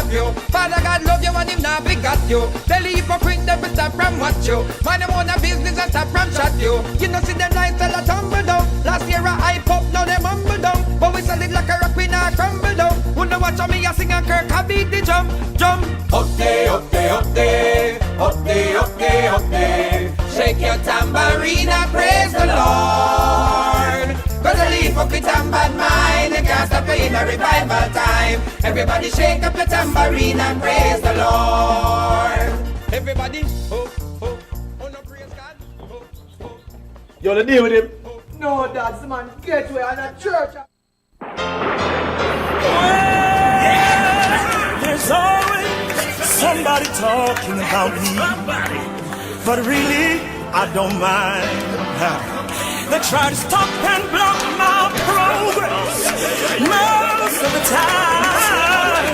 love you. Father God love you and him not begot you. Tell the hypocrite them to stop from watch you. Mind them own a business and stop from chat you. You know see them nice till I tumble down. Last year I hype up, now them humble down. But we solid like a rock, we not crumble down. Who know watch me a sing a Kirk, I beat the jump, jump. Up there, up there, up there, up there, up there, up there. Shake your tambourine and praise the Lord. Cause a leaf up with and bad mind, you can't stop it in a revival time. Everybody shake up your tambourine and praise the Lord. Everybody, oh, oh, oh no praise God, oh, oh. You wanna deal with him? No, that's the man gateway and a church. Yeah, there's always somebody talking about me, but really I don't mind. They try to stop and block my progress most of the time.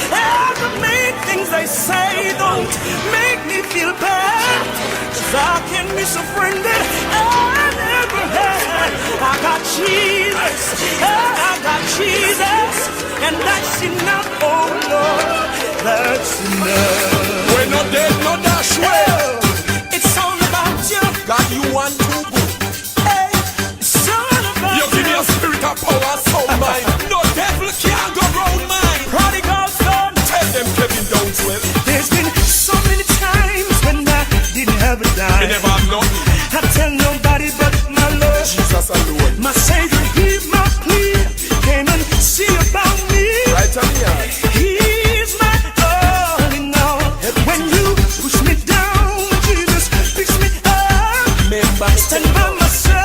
And the main things they say don't make me feel bad, 'cause I can be so friendly and never had. I got Jesus, I got Jesus, and that's enough, oh Lord, that's enough. We're not dead, not dash well. It's all about you. God, you want to go. You give me a spirit of power, soul mind. No devil can't go round mine. Prodigal son, tell them Kevin Downswell. There's been so many times when I didn't have a dime. You never have nothing. I tell nobody but my Lord, Jesus alone. My Savior, he's my plea. Came and see about me. Right on the eye. He's my all in all. When you push me down, Jesus picks me up. Remember, stand by my side.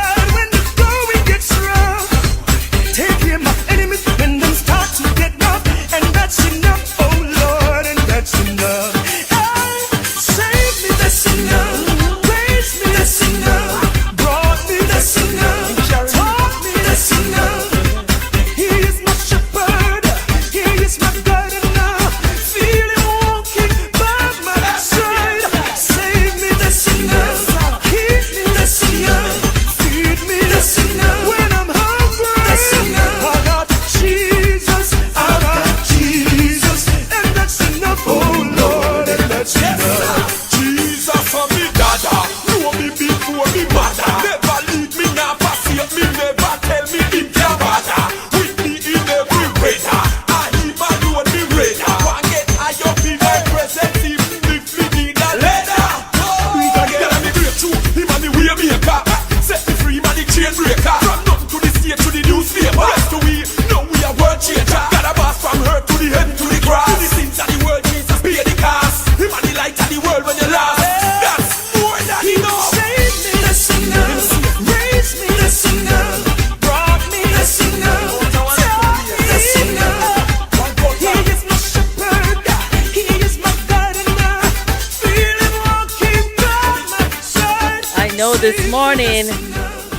This morning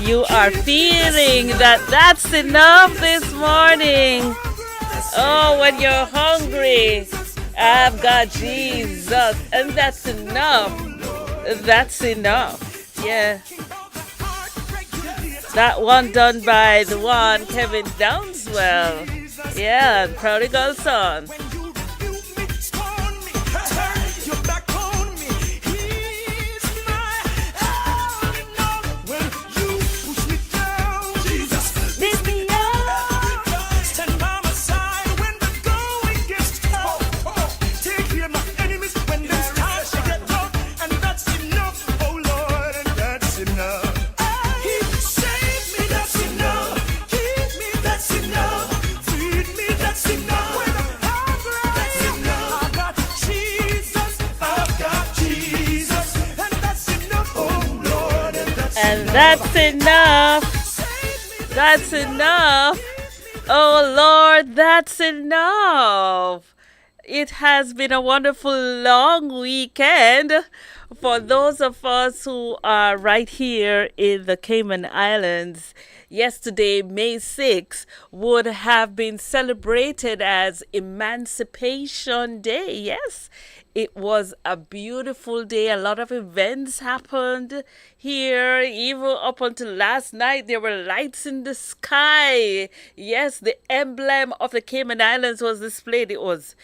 you are feeling that that's enough this morning. Oh, when you're hungry, I've got Jesus, and that's enough. That's enough. Yeah. That one done by the one Kevin Downswell. Yeah, and Prodigal Son. That's enough. That's enough. Oh Lord, that's enough. It has been a wonderful long weekend. For those of us who are right here in the Cayman Islands, yesterday, May 6th, would have been celebrated as Emancipation Day. Yes, it was a beautiful day. A lot of events happened here. Even up until last night, there were lights in the sky. Yes, the emblem of the Cayman Islands was displayed. It was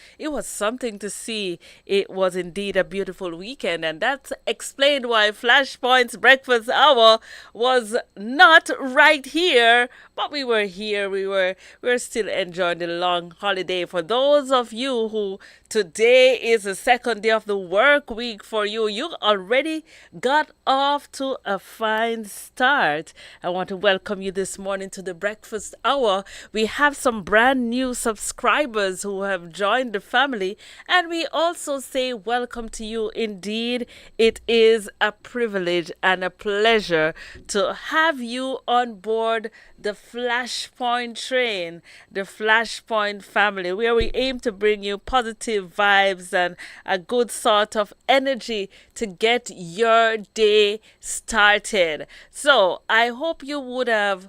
something to see. It was indeed a beautiful weekend, and that's explained why Flashpoint's breakfast hour was not right here, but we were here. We were still enjoying the long holiday. For those of you who today is the second day of the work week for you, you already got off to a fine start. I want to welcome you this morning to the breakfast hour. We have some brand new subscribers who have joined the family, and we also say welcome to you. Indeed, it is a privilege and a pleasure to have you on board the Flashpoint train, the Flashpoint family, where we aim to bring you positive vibes and a good sort of energy to get your day started. So I hope you would have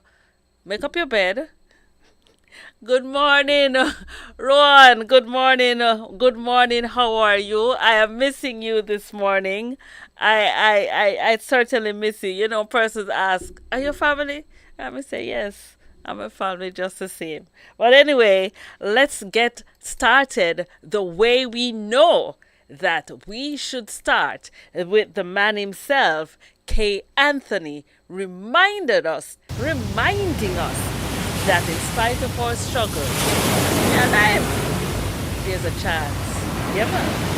make up your bed. Good morning, Rowan. Good morning. Good morning. How are you? I am missing you this morning. I certainly miss you. You know, persons ask, "Are you family?" I may say, yes, I'm a family just the same. But anyway, let's get started the way we know that we should start, with the man himself, K. Anthony, reminding us that in spite of our struggles, your life, there's a chance. Yeah, man.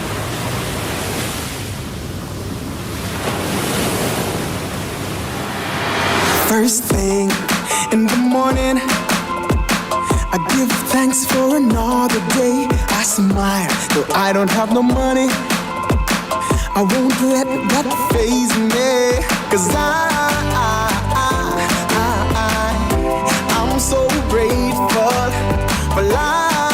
First thing in the morning, I give thanks for another day. I smile, though I don't have no money. I won't let that faze me, 'cause I'm so grateful for life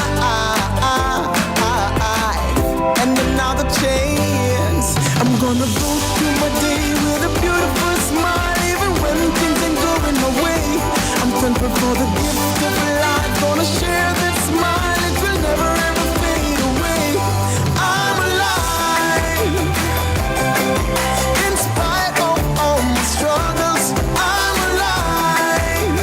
and another chance. I'm gonna go through my day with a beautiful smile, even when things ain't going my way. I'm thankful for the gift of life. Gonna share this smile, it will never ever fade away. I'm alive in spite of all my struggles. I'm alive,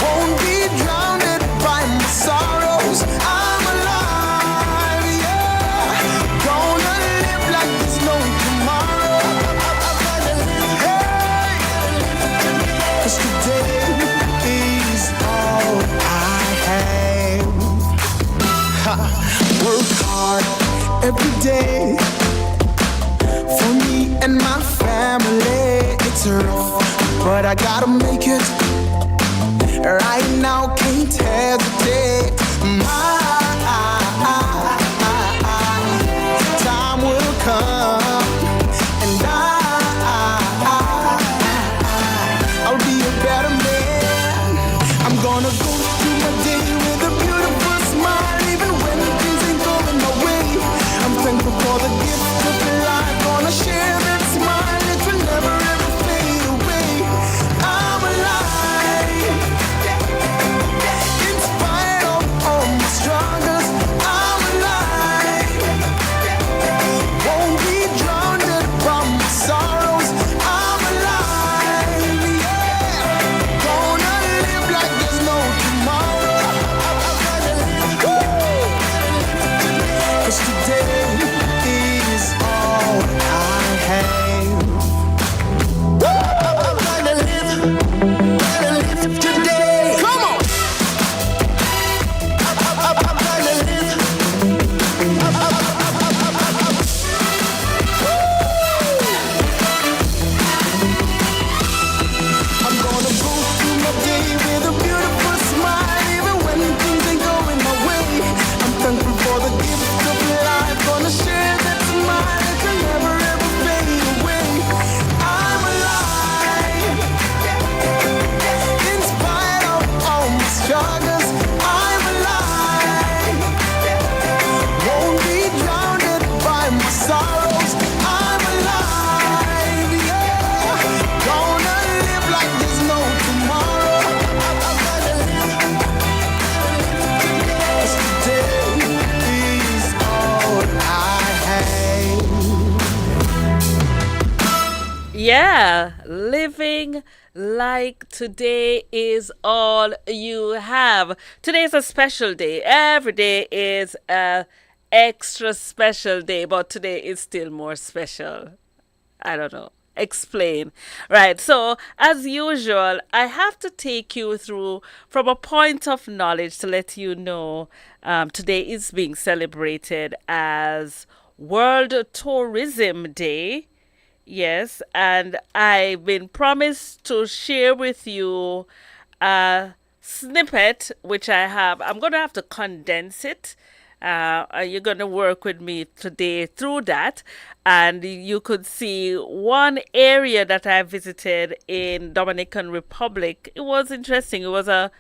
won't be drowned by my sorrows. I'm alive, yeah. Gonna live like there's no tomorrow. Hey, 'cause today is all I have. Work hard every day for me and my family. It's rough, but I gotta make it. Right now, can't hesitate. Time will come, and I'll be a better man. I'm gonna go through my day with a beautiful smile, even when things ain't going my way. I'm thankful for the gift of life. Gonna share that smile, it will never ever fade away. I'm alive in spite of all my struggles. Yeah, living like today is all you have. Today is a special day. Every day is a extra special day, but today is still more special. I don't know. Explain. Right. So, as usual, I have to take you through from a point of knowledge to let you know today is being celebrated as World Tourism Day. Yes, and I've been promised to share with you a snippet, which I have. I'm going to have to condense it. You're going to work with me today through that. And you could see one area that I visited in Dominican Republic. It was interesting. It was the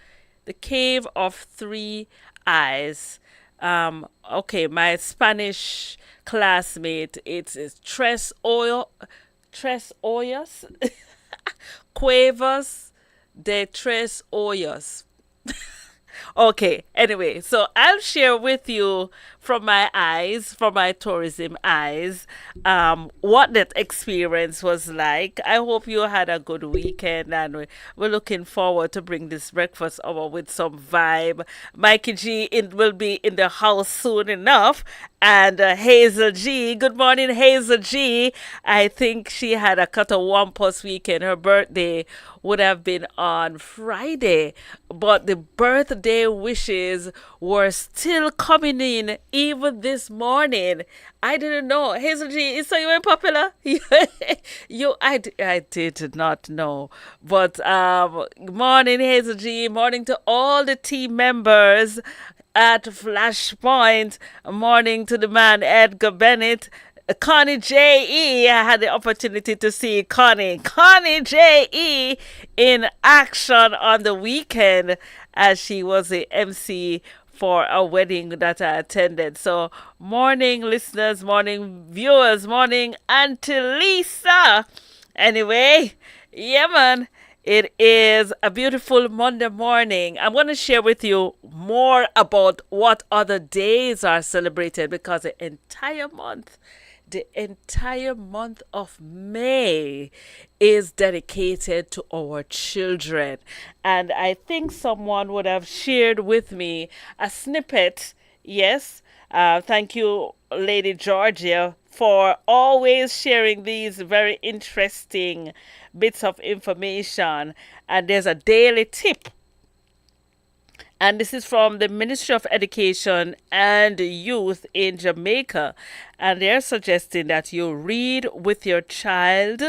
Cave of Three Eyes. Okay, my Spanish classmate, it's Tres Hoyos, Cuevas de Tres Hoyos. Okay, anyway, so I'll share with you from my eyes, from my tourism eyes, what that experience was like. I hope you had a good weekend, and we're looking forward to bring this breakfast over with some vibe. Mikey G will be in the house soon enough, and Hazel G. Good morning, Hazel G. I think she had a cut of wampus weekend. Her birthday would have been on Friday, but the birthday wishes were still coming in even this morning. I didn't know. Hazel G, so you were popular? I did not know. But morning, Hazel G. Morning to all the team members at Flashpoint. Morning to the man Edgar Bennett. Connie J.E. I had the opportunity to see Connie J.E. in action on the weekend as she was the MC for a wedding that I attended. So morning listeners, morning viewers, morning Auntie Lisa. Anyway, yeah man, it is a beautiful Monday morning. I'm going to share with you more about what other days are celebrated because the entire month of May is dedicated to our children. And I think someone would have shared with me a snippet. Yes. Thank you, Lady Georgia, for always sharing these very interesting bits of information. And there's a daily tip. And this is from the Ministry of Education and Youth in Jamaica. And they're suggesting that you read with your child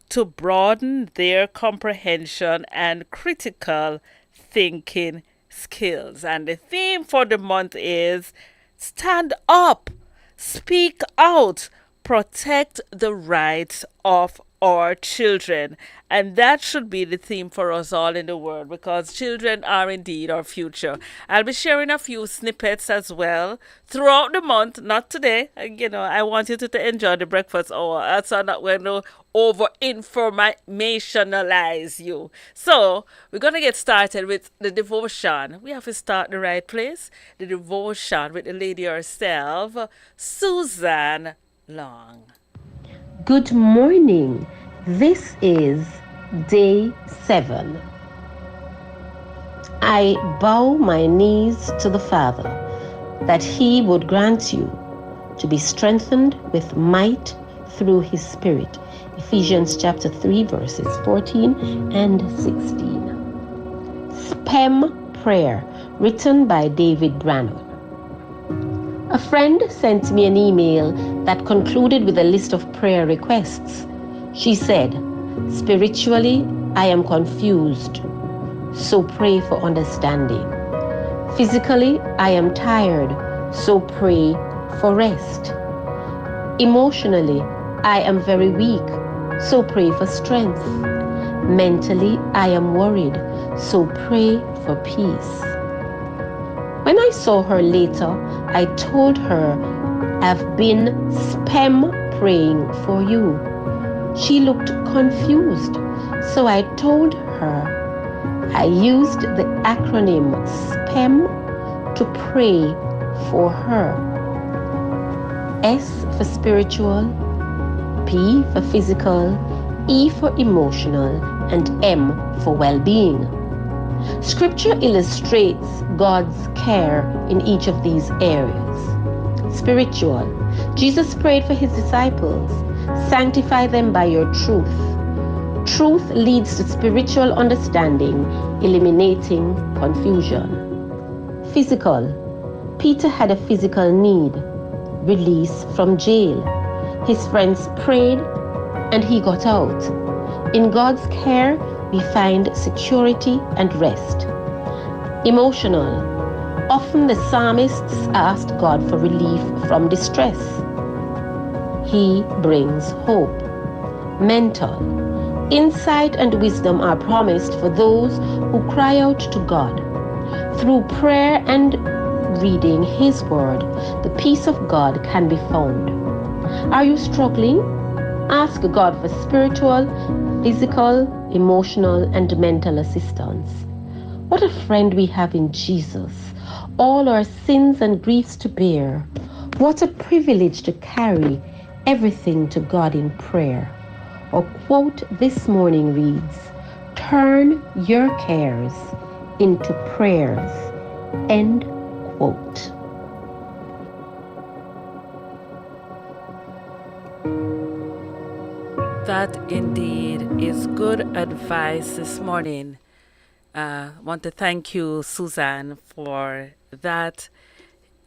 to broaden their comprehension and critical thinking skills. And the theme for the month is stand up, speak out, protect the rights of our children. And that should be the theme for us all in the world because children are indeed our future. I'll be sharing a few snippets as well throughout the month, not today. I want you to enjoy the breakfast hour. That's not going to over-informationalize you. So we're going to get started with the devotion. We have to start the right place. The devotion with the lady herself, Susan Long. Good morning. This is day 7. I bow my knees to the Father, that he would grant you to be strengthened with might through his Spirit. Ephesians chapter 3 verses 14 and 16. Spam prayer written by David Brannon. A friend sent me an email that concluded with a list of prayer requests. She said, "Spiritually, I am confused, so pray for understanding. Physically, I am tired, so pray for rest. Emotionally, I am very weak, so pray for strength. Mentally, I am worried, so pray for peace." When I saw her later, I told her, "I've been spam praying for you." She looked confused, so I told her I used the acronym SPAM to pray for her. S for spiritual, P for physical, E for emotional, and M for well-being. Scripture illustrates God's care in each of these areas. Spiritual. Jesus prayed for his disciples, sanctify them by your truth. Truth leads to spiritual understanding, eliminating confusion. Physical. Peter had a physical need, release from jail. His friends prayed and he got out. In God's care, we find security and rest. Emotional. Often the psalmists asked God for relief from distress. He brings hope. Mental. Insight and wisdom are promised for those who cry out to God. Through prayer and reading His Word, the peace of God can be found. Are you struggling? Ask God for spiritual, physical, emotional, and mental assistance. What a friend we have in Jesus. All our sins and griefs to bear. What a privilege to carry everything to God in prayer. Our quote this morning reads, "Turn your cares into prayers." End quote. That indeed is good advice this morning. I want to thank you, Susan, for that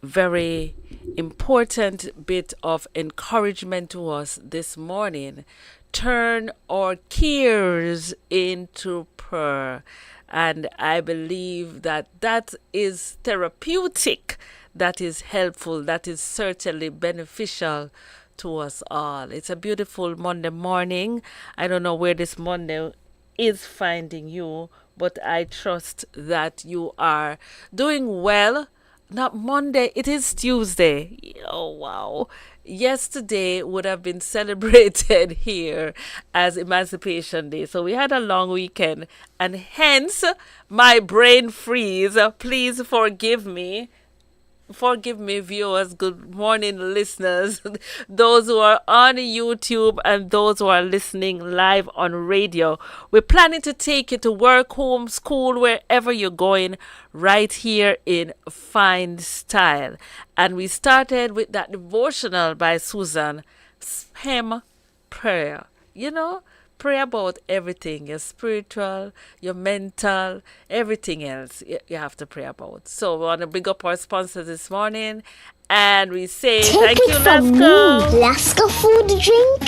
very important bit of encouragement to us this morning. Turn our cares into prayer. And I believe that that is therapeutic, that is helpful, that is certainly beneficial to us all. It's a beautiful Monday morning. I don't know where this Monday is finding you, but I trust that you are doing well. Not Monday, it is Tuesday. Oh, wow. Yesterday would have been celebrated here as Emancipation Day. So we had a long weekend, and hence my brain freeze. Please forgive me. Forgive me, viewers. Good morning, listeners. Those who are on YouTube and those who are listening live on radio. We're planning to take you to work, home, school, wherever you're going, right here in fine style. And we started with that devotional by Susan, Hymn Prayer. You know, pray about everything, your spiritual, your mental, everything else you have to pray about. So we want to big up our sponsors this morning, and we say thank you, Lasco. Lasco food drink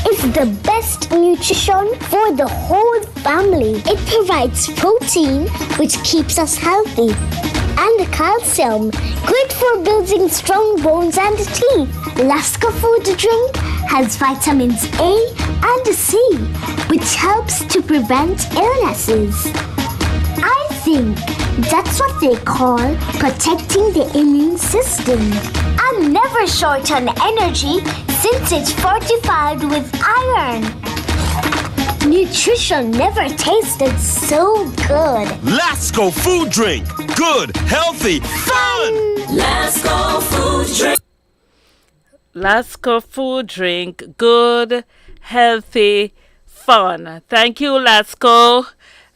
is the best nutrition for the whole family. It provides protein, which keeps us healthy, and calcium, great for building strong bones and teeth. Lasco food drink has vitamins A and C, which helps to prevent illnesses. I think that's what they call protecting the immune system. I'm never short on energy since it's fortified with iron. Nutrition never tasted so good. Lasco food drink. Good, healthy, fun! Lasco food drink. Lasco food drink. Good, healthy, fun. Thank you, Lasco.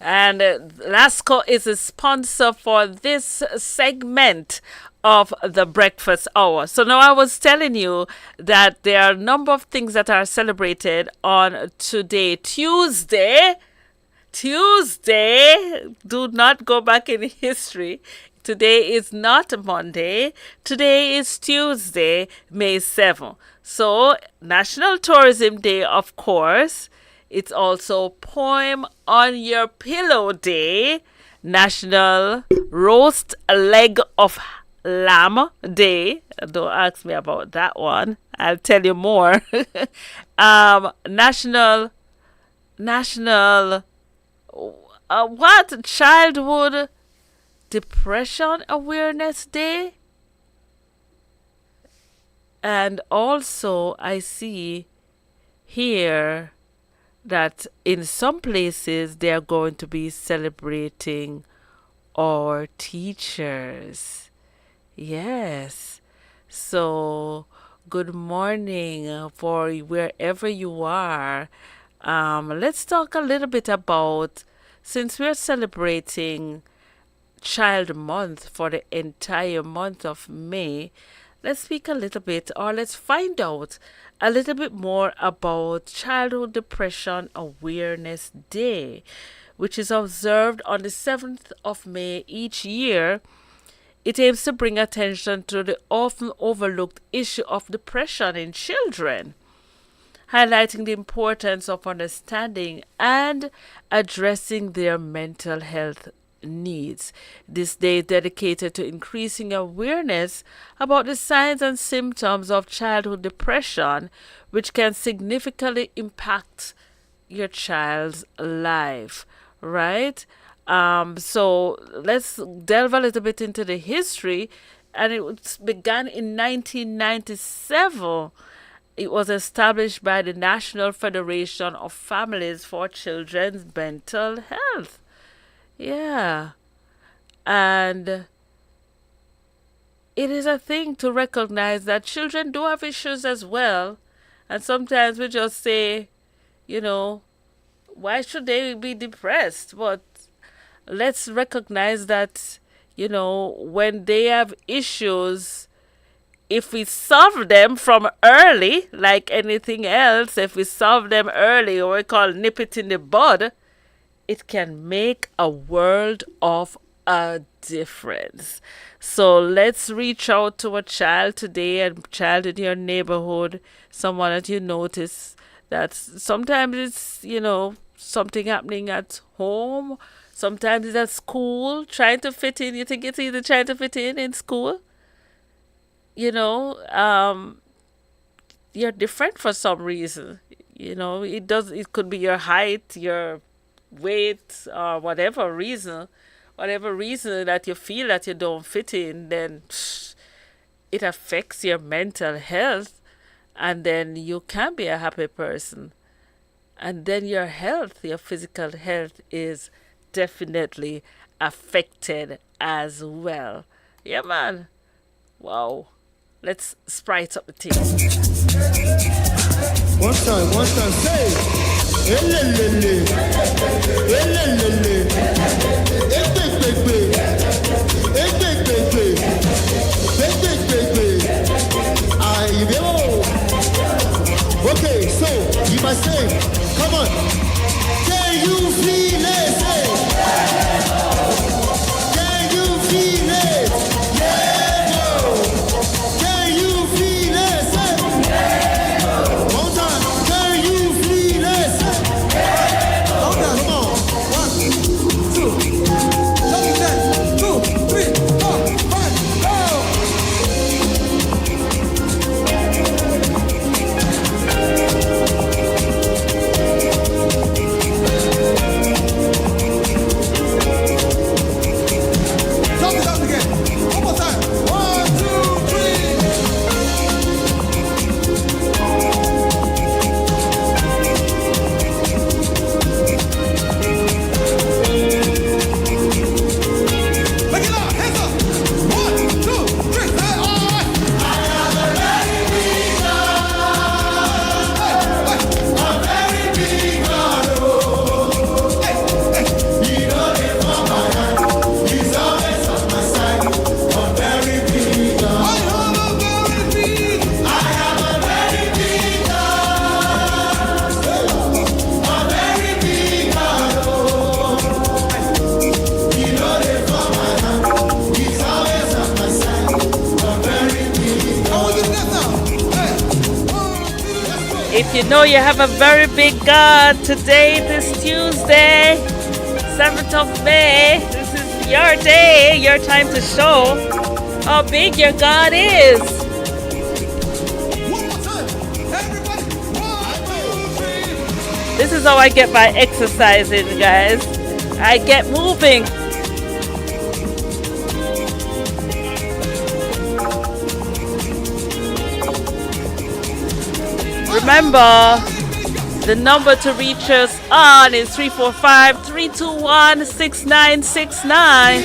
And Lasco is a sponsor for this segment of the breakfast hour. So now I was telling you that there are a number of things that are celebrated on today, Tuesday. Do not go back in history. Today is not Monday. Today is Tuesday, May 7th. So, National Tourism Day, of course. It's also Poem on Your Pillow Day, National Roast Leg of Lamb Day. Don't ask me about that one. I'll tell you more. National Childhood Depression Awareness Day. And also I see here that in some places they are going to be celebrating our teachers. Yes. So good morning for wherever you are. Let's talk a little bit about, since we're celebrating Child Month for the entire month of May, let's speak a little bit, or let's find out a little bit more about Childhood Depression Awareness Day, which is observed on the 7th of May each year. It aims to bring attention to the often overlooked issue of depression in children, highlighting the importance of understanding and addressing their mental health needs. This day is dedicated to increasing awareness about the signs and symptoms of childhood depression, which can significantly impact your child's life, right? So let's delve a little bit into the history. And it began in 1997. It was established by the National Federation of Families for Children's Mental Health. Yeah. And it is a thing to recognize that children do have issues as well. And sometimes we just say, why should they be depressed? But let's recognize that, when they have issues, if we solve them from early, like anything else, if we solve them early, or we call nip it in the bud, it can make a world of a difference. So let's reach out to a child today, a child in your neighborhood, someone that you notice that sometimes it's, something happening at home, sometimes it's at school, trying to fit in. You think it's either trying to fit in school? You're different for some reason. It could be your height, your weight, or whatever reason that you feel that you don't fit in, then it affects your mental health, and then you can't be a happy person. And then your physical health is definitely affected as well. Yeah, man. Wow. Let's sprite up the thing. One time, say. Elelele. Elelele. Ebebebe. Ebebebe. Ebebebe. Okay, so you must say, come on. Can you feel it? Say. Can you feel it? Yeah, no. Can you feel it? Say. One time. Can you feel it? Say. Okay, come on. 1, 2. Show me that. 2, 3, 4, 5, go. If you know you have a very big God, today, this Tuesday, 7th of May, this is your day, your time to show how big your God is. This is how I get my exercise in, guys. I get moving. Remember, the number to reach us on is 345-321-6969.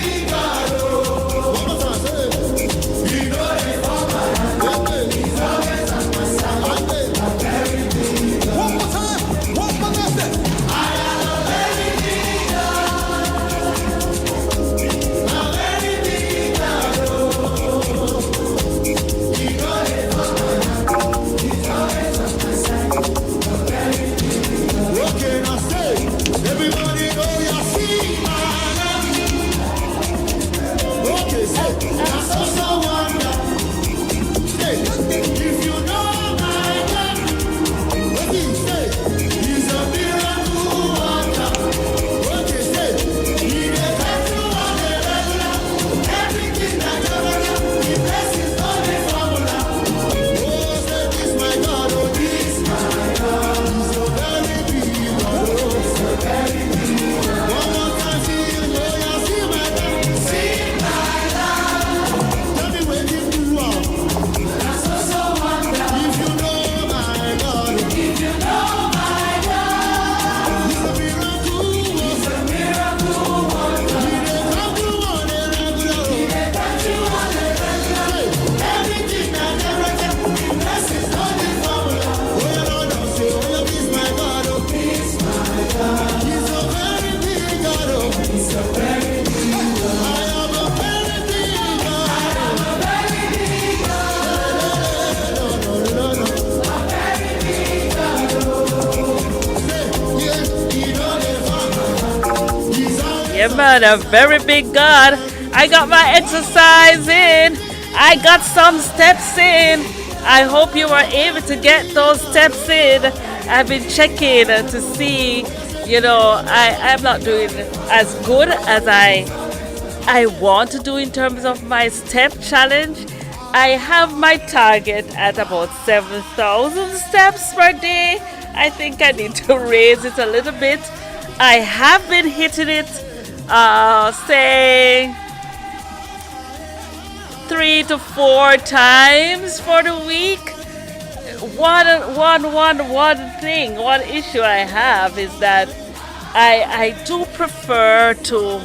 Amen. A very big God. I got my exercise in. I got some steps in. I hope you were able to get those steps in. I've been checking to see, I'm not doing as good as I want to do in terms of my step challenge. I have my target at about 7,000 steps per day. I think I need to raise it a little bit. I have been hitting it, say 3 to 4 times for the week. One issue I have is that I do prefer to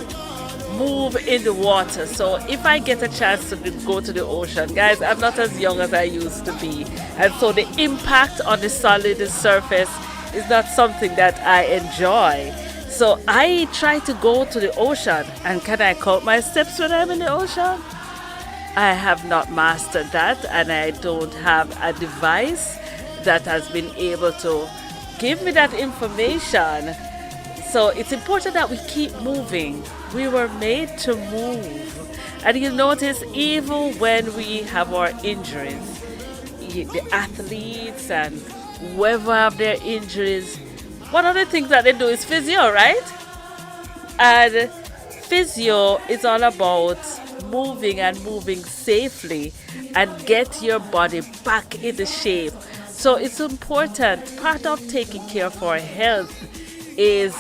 move in the water. So if I get a chance to go to the ocean, guys, I'm not as young as I used to be, and so the impact on the solid surface is not something that I enjoy. So I try to go to the ocean. And can I count my steps when I'm in the ocean? I have not mastered that, and I don't have a device that has been able to give me that information. So it's important that we keep moving. We were made to move. And you notice, even when we have our injuries, the athletes and whoever have their injuries, one of the things that they do is physio, right? And physio is all about moving and moving safely and get your body back into shape. So it's important. Part of taking care of our health is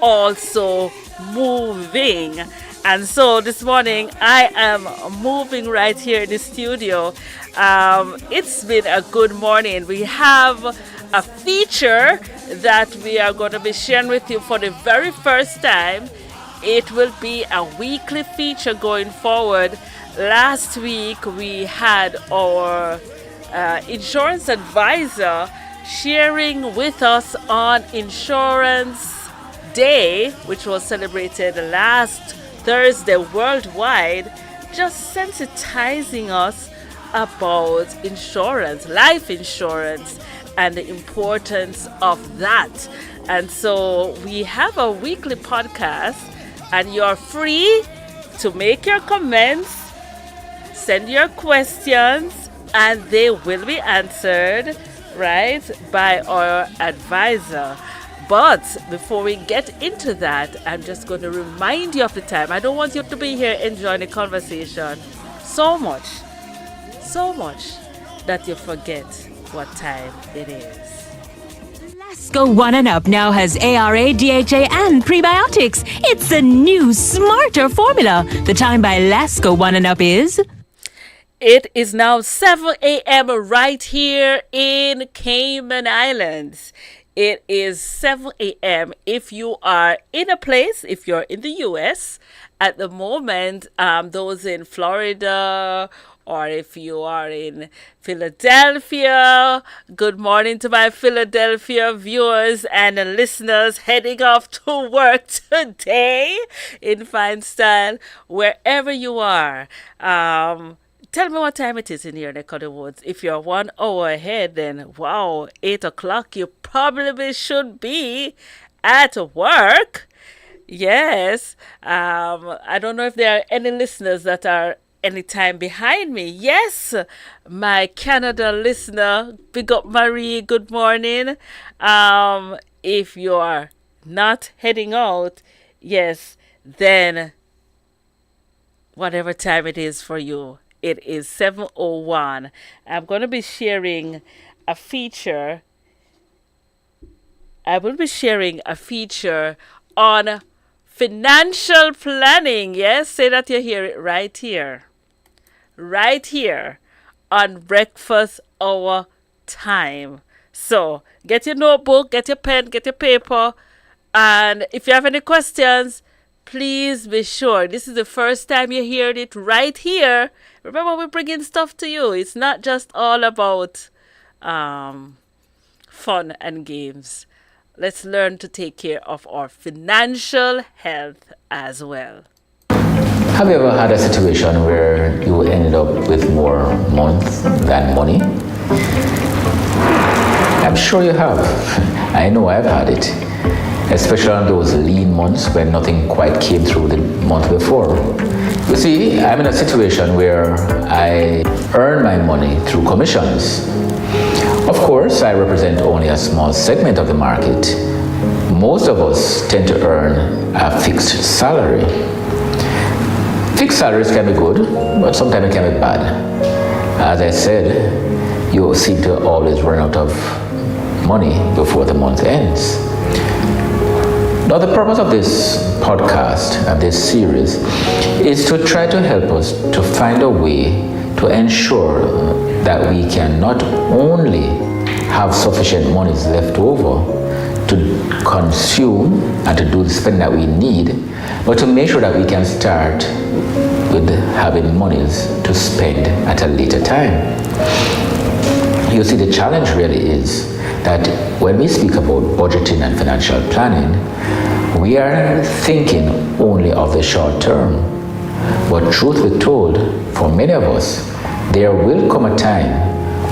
also moving. And so this morning I am moving right here in the studio. It's been a good morning. We have a feature that we are going to be sharing with you for the very first time. It will be a weekly feature going forward. Last week we had our insurance advisor sharing with us on Insurance Day, which was celebrated last Thursday worldwide, just sensitizing us about insurance, life insurance, and the importance of that. And so we have a weekly podcast, and you're free to make your comments, send your questions, and they will be answered, right, by our advisor. But before we get into that, I'm just going to remind you of the time. I don't want you to be here enjoying the conversation so much that you forget what time it is. Lasco One and Up now has ARA, DHA, and prebiotics. It's a new, smarter formula. The time by Lasco One and Up is... It is now 7 a.m. right here in Cayman Islands. It is 7 a.m. if you are in a place, if you're in the U.S. at the moment, those in Florida, or if you are in Philadelphia. Good morning to my Philadelphia viewers and listeners heading off to work today in fine style, wherever you are. Tell me what time it is in your neck of the woods. If you're 1 hour ahead, then wow, 8 o'clock, you probably should be at work. Yes. I don't know if there are any listeners that are any time behind me. Yes, my Canada listener, big up Marie, good morning. If you're not heading out, yes, then whatever time it is for you, it is 7:01. I'm going to be sharing a feature. I will be sharing a feature on financial planning. Yes, say that you hear it right here. Right here on Breakfast Hour Time. So get your notebook, get your pen, get your paper. And if you have any questions, please be sure. This is the first time you heard it right here. Remember, we're bringing stuff to you. It's not just all about fun and games. Let's learn to take care of our financial health as well. Have you ever had a situation where you ended up with more months than money? I'm sure you have. I know I've had it. especially on those lean months when nothing quite came through the month before. You see, I'm in a situation where I earn my money through commissions. Of course, I represent only a small segment of the market. Most of us tend to earn a fixed salary. Fixed salaries can be good, but sometimes it can be bad. As I said, you seem to always run out of money before the month ends. Now, the purpose of this podcast and this series is to try to help us to find a way to ensure that we can not only have sufficient monies left over to consume and to do the spending that we need, but to make sure that we can start with having monies to spend at a later time. You see, the challenge really is that when we speak about budgeting and financial planning, we are thinking only of the short term. But truth be told, for many of us, there will come a time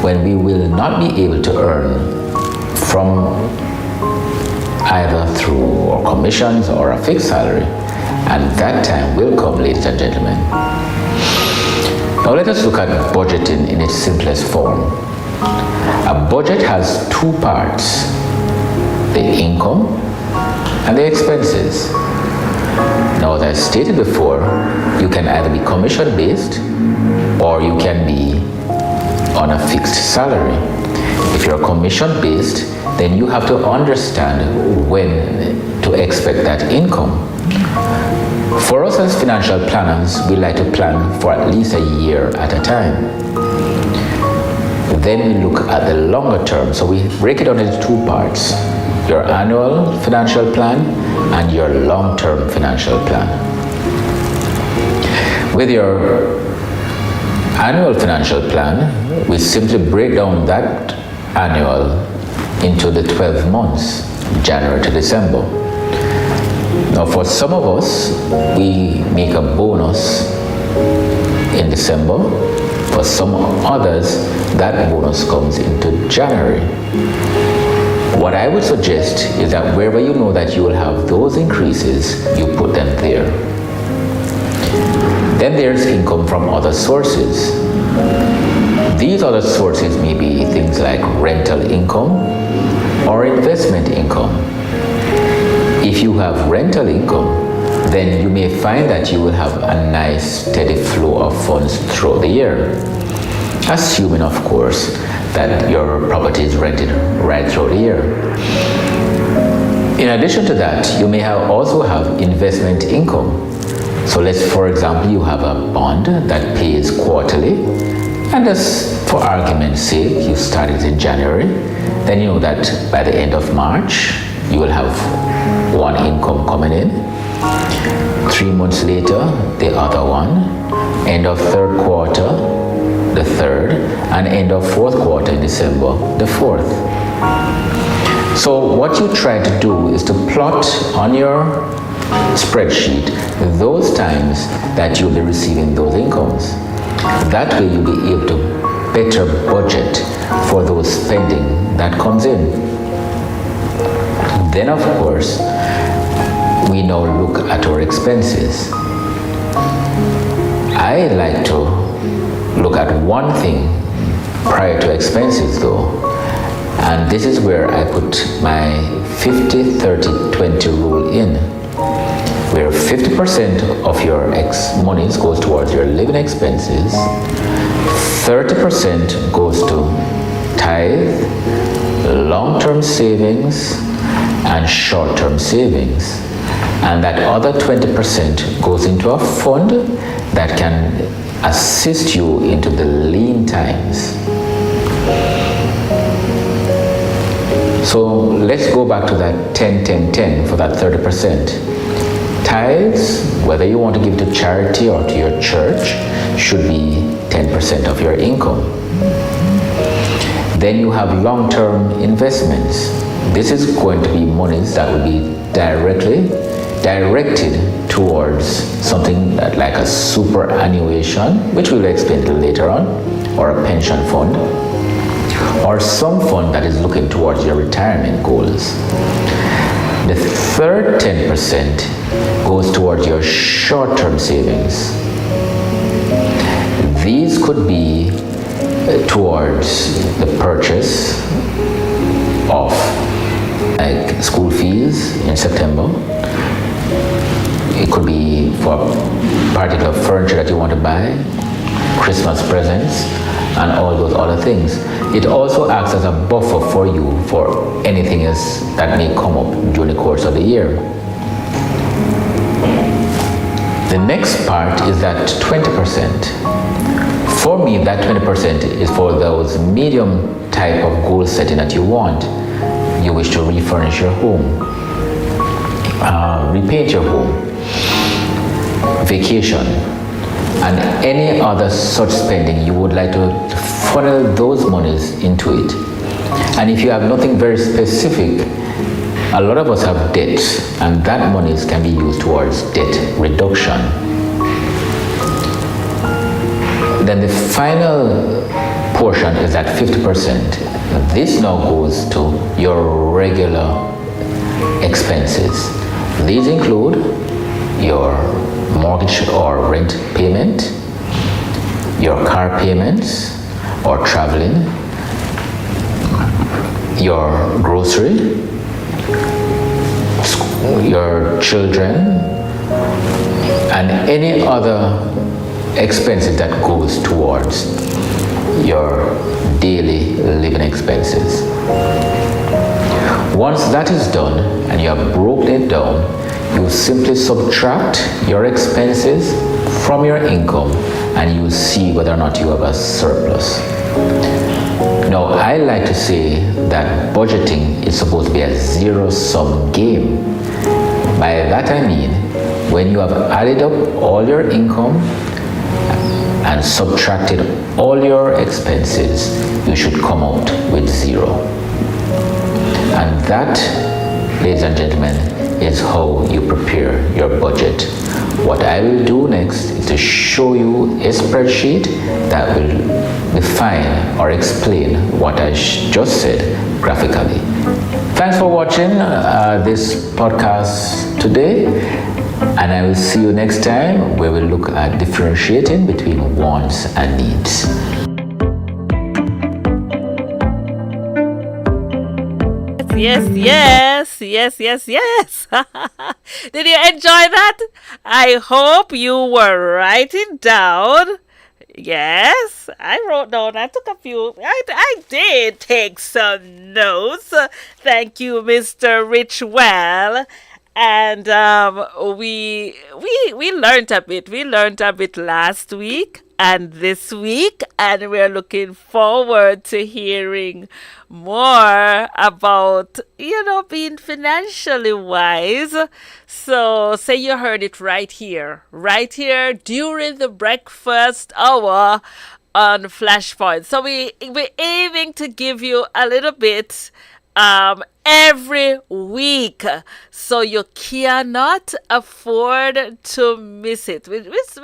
when we will not be able to earn from either through our commissions or a fixed salary. And that time will come, ladies and gentlemen. Now let us look at budgeting in its simplest form. A budget has two parts, the income and the expenses. Now, as I stated before, you can either be commission based or you can be on a fixed salary. If you're commission based, then you have to understand when to expect that income. For us as financial planners, we like to plan for at least a year at a time. Then we look at the longer term. So we break it down into two parts: your annual financial plan and your long-term financial plan. With your annual financial plan, we simply break down that annual into the 12 months, January to December. Now, for some of us, we make a bonus in December. For some others, that bonus comes into January. What I would suggest is that wherever you know that you will have those increases, you put them there. Then there's income from other sources. These other sources may be things like rental income or investment income. If you have rental income, then you may find that you will have a nice steady flow of funds throughout the year. Assuming, of course, that your property is rented right throughout the year. In addition to that, you may also have investment income. So let's, for example, you have a bond that pays quarterly, and just for argument's sake, you start it in January, then you know that by the end of March, you will have one income coming in. 3 months later, the other one. End of third quarter, the third, and end of fourth quarter in December, the fourth. So what you try to do is to plot on your spreadsheet those times that you'll be receiving those incomes. That way you'll be able to better budget for those spending that comes in. Then, of course, we now look at our expenses. I like to look at one thing prior to expenses though, and this is where I put my 50-30-20 rule in, where 50% of your monies goes towards your living expenses, 30% goes to tithe, long-term savings, and short-term savings. And that other 20% goes into a fund that can assist you into the lean times. So let's go back to that 10-10-10 for that 30%. Tithes, whether you want to give to charity or to your church, should be 10% of your income. Then you have long-term investments. This is going to be monies that will be directed towards something like a superannuation, which we'll explain later on, or a pension fund, or some fund that is looking towards your retirement goals. The third 10% goes towards your short-term savings. These could be towards the purchase of like school fees in September. It could be for particular furniture that you want to buy, Christmas presents, and all those other things. It also acts as a buffer for you for anything else that may come up during the course of the year. The next part is that 20%. For me, that 20% is for those medium type of goal setting that you want. You wish to refurnish your home, repaint your home, vacation, and any other such spending. You would like to funnel those monies into it. And if you have nothing very specific, a lot of us have debt, and that monies can be used towards debt reduction. Then the final portion is at 50%. This now goes to your regular expenses. These include your mortgage or rent payment, your car payments or traveling, your grocery, your children, and any other expenses that goes towards your daily living expenses. Once that is done and you have broken it down, you simply subtract your expenses from your income and you see whether or not you have a surplus. Now, I like to say that budgeting is supposed to be a zero-sum game. By that I mean, when you have added up all your income and subtracted all your expenses, you should come out with zero. And that, ladies and gentlemen, is how you prepare your budget. What I will do next is to show you a spreadsheet that will define or explain what I just said graphically. Thanks for watching this podcast today, and I will see you next time where we'll look at differentiating between wants and needs. Yes. Did you enjoy that? I hope you were writing down. Yes, I wrote down. I took a few. I did take some notes. Thank you, Mr. Richwell. And we learned a bit. We learned a bit last week and this week, and we're looking forward to hearing more about, being financially wise. So say you heard it right here during the breakfast hour on Flashpoint. So we're aiming to give you a little bit every week, so you cannot afford to miss it. We're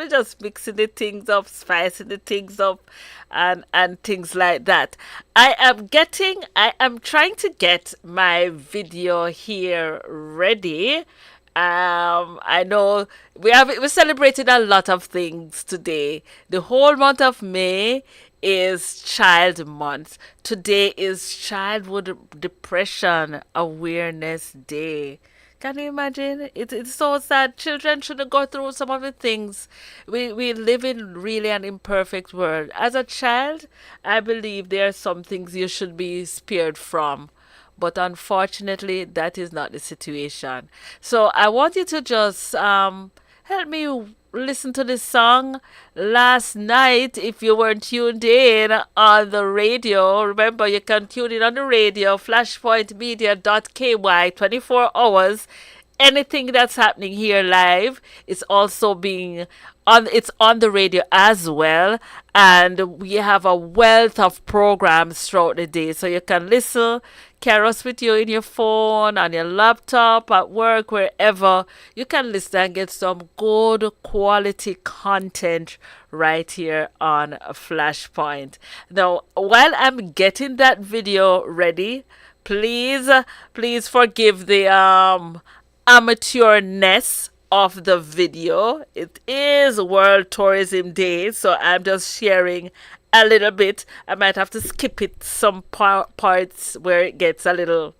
just mixing the things up, spicing the things up, and things like that. I am trying to get my video here ready. I know we're celebrating a lot of things today. The whole month of May is Child Month. Today is Childhood Depression Awareness Day. Can you imagine? It's so sad. Children shouldn't go through some of the things. We live in really an imperfect world. As a child, I believe there are some things you should be spared from. But unfortunately, that is not the situation. So I want you to just help me listen to this song. Last night, if you weren't tuned in on the radio, remember you can tune in on the radio, flashpointmedia.ky, 24 hours. Anything that's happening here live is also being it's on the radio as well, and we have a wealth of programs throughout the day, so you can listen, carry us with you in your phone, on your laptop, at work, wherever. You can listen and get some good quality content right here on Flashpoint. Now, while I'm getting that video ready, Please forgive the amateurness of the video. It is World Tourism Day, so I'm just sharing a little bit. I might have to skip it some parts where it gets a little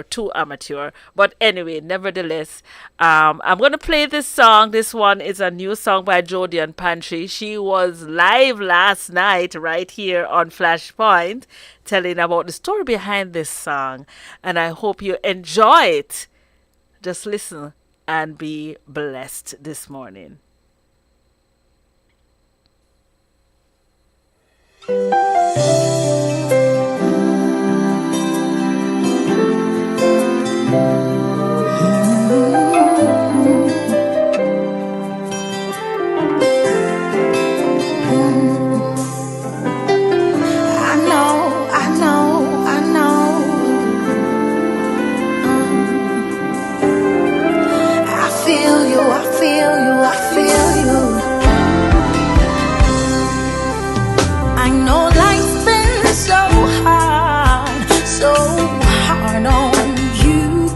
too amateur. But anyway, nevertheless, I'm going to play this song. This one is a new song by Jodie and Pantry. She was live last night right here on Flashpoint telling about the story behind this song. And I hope you enjoy it. Just listen and be blessed this morning. I know life's been so hard on you,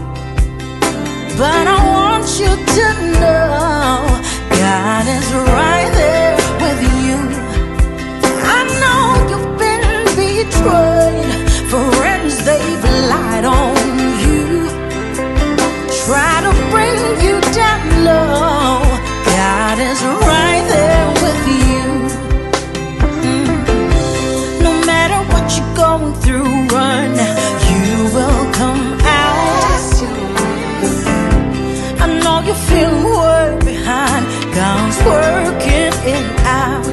but I want you to know God is right there with you. I know you've been betrayed, friends they've lied on you, try to bring you down low. God is right there with you. No matter what you're going through, run, you will come out. I know you feel way behind, God's working it out.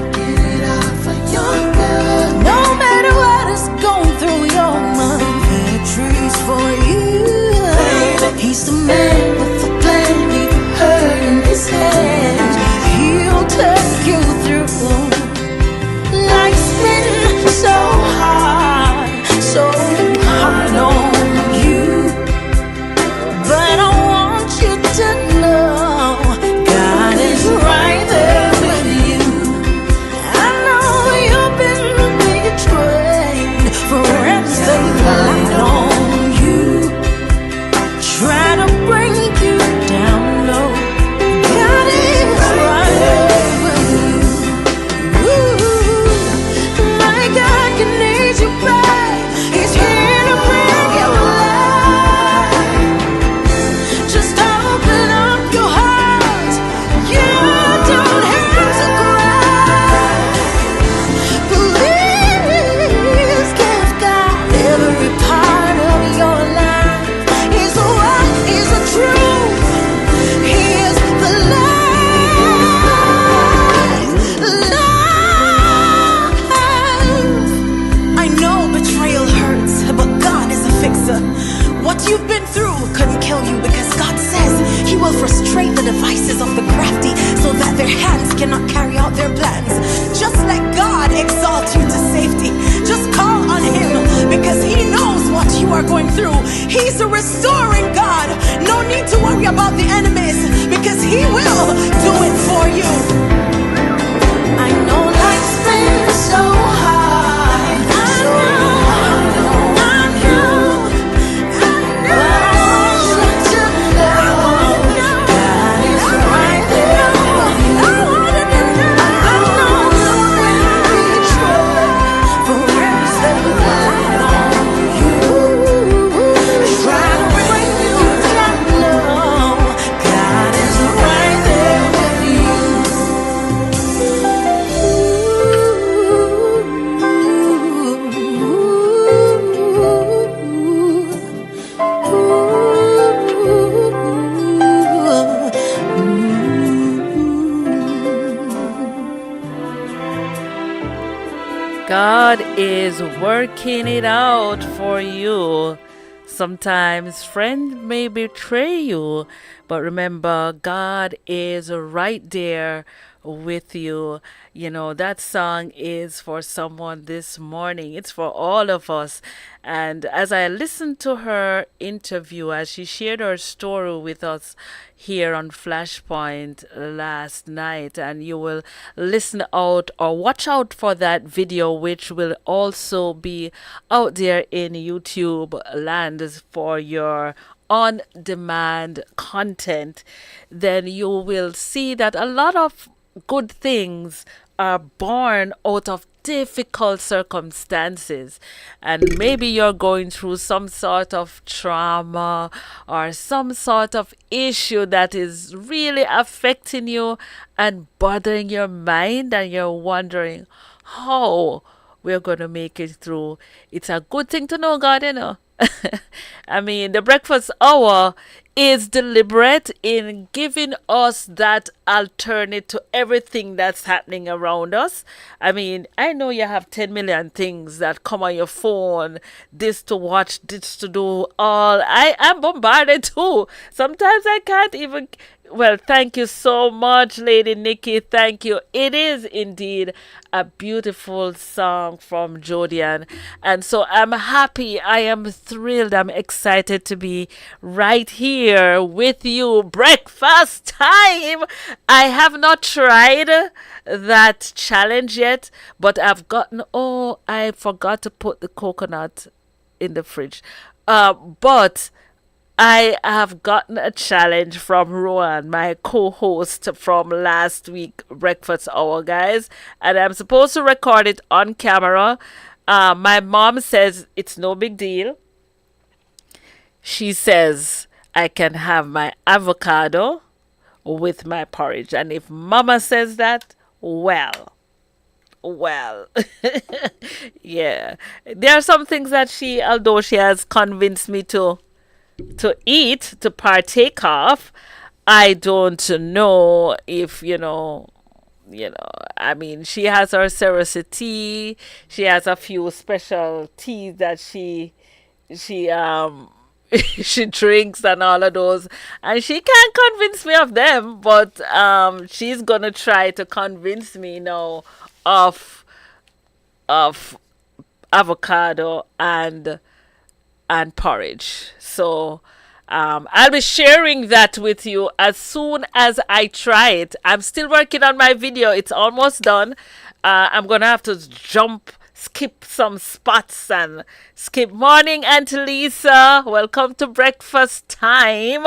For your good. No matter what is going through your mind, victory's for you. He's the man with the plan, leave the hurt in his hands. He'll take you through. Life's been so hard on you, but I want you to know God is right there with you. I know you've been betrayed, friends they've lied on you, try to bring you down low. God is right there with you. Ooh, my God can lead you back. He's here to bring you alive. Just open up your heart. You don't have to cry. Please give God every part of your life. He's the one, He's the truth, He is the life. I know betrayal hurts, but God is a fixer. What you've been through couldn't kill you, because God says He will frustrate the devices of the crafty so that their hands cannot carry out their plans. Just let God exalt you to safety. Just call on Him, because He knows what you are going through. He's a restoring God. No need to worry about the enemies, because He will do it for you. I know life's been so hard. God is working it out for you. Sometimes friends may betray you, but remember, God is right there with you. You know, that song is for someone this morning. It's for all of us. And as I listened to her interview, as she shared her story with us here on Flashpoint last night, and you will listen out or watch out for that video, which will also be out there in YouTube land for your on demand content, then you will see that a lot of good things are born out of difficult circumstances. And maybe you're going through some sort of trauma or some sort of issue that is really affecting you and bothering your mind, and you're wondering how we're going to make it through. It's a good thing to know God, you know. I mean, the breakfast hour is deliberate in giving us that alternate to everything that's happening around us. I mean, I know you have 10 million things that come on your phone, this to watch, this to do, all. I am bombarded too. Sometimes I can't even. Well, thank you so much, Lady Nikki. Thank you. It is indeed a beautiful song from Jodian. And so I'm happy. I am thrilled. I'm excited to be right here with you. Breakfast time. I have not tried that challenge yet, but I've gotten, I forgot to put the coconut in the fridge. But I have gotten a challenge from Rowan, my co-host from last week Breakfast Hour, guys, and I'm supposed to record it on camera. My mom says it's no big deal. She says I can have my avocado with my porridge, and if Mama says that, well, yeah. There are some things that although she has convinced me to eat, to partake of, I don't know if, I mean, she has her serosity, she has a few special teas that she she drinks and all of those, and she can't convince me of them, but she's gonna try to convince me now of avocado and porridge. So I'll be sharing that with you as soon as I try it. I'm still working on my video. It's almost done. I'm going to have to skip some spots and skip. Morning, Auntie Lisa. Welcome to breakfast time.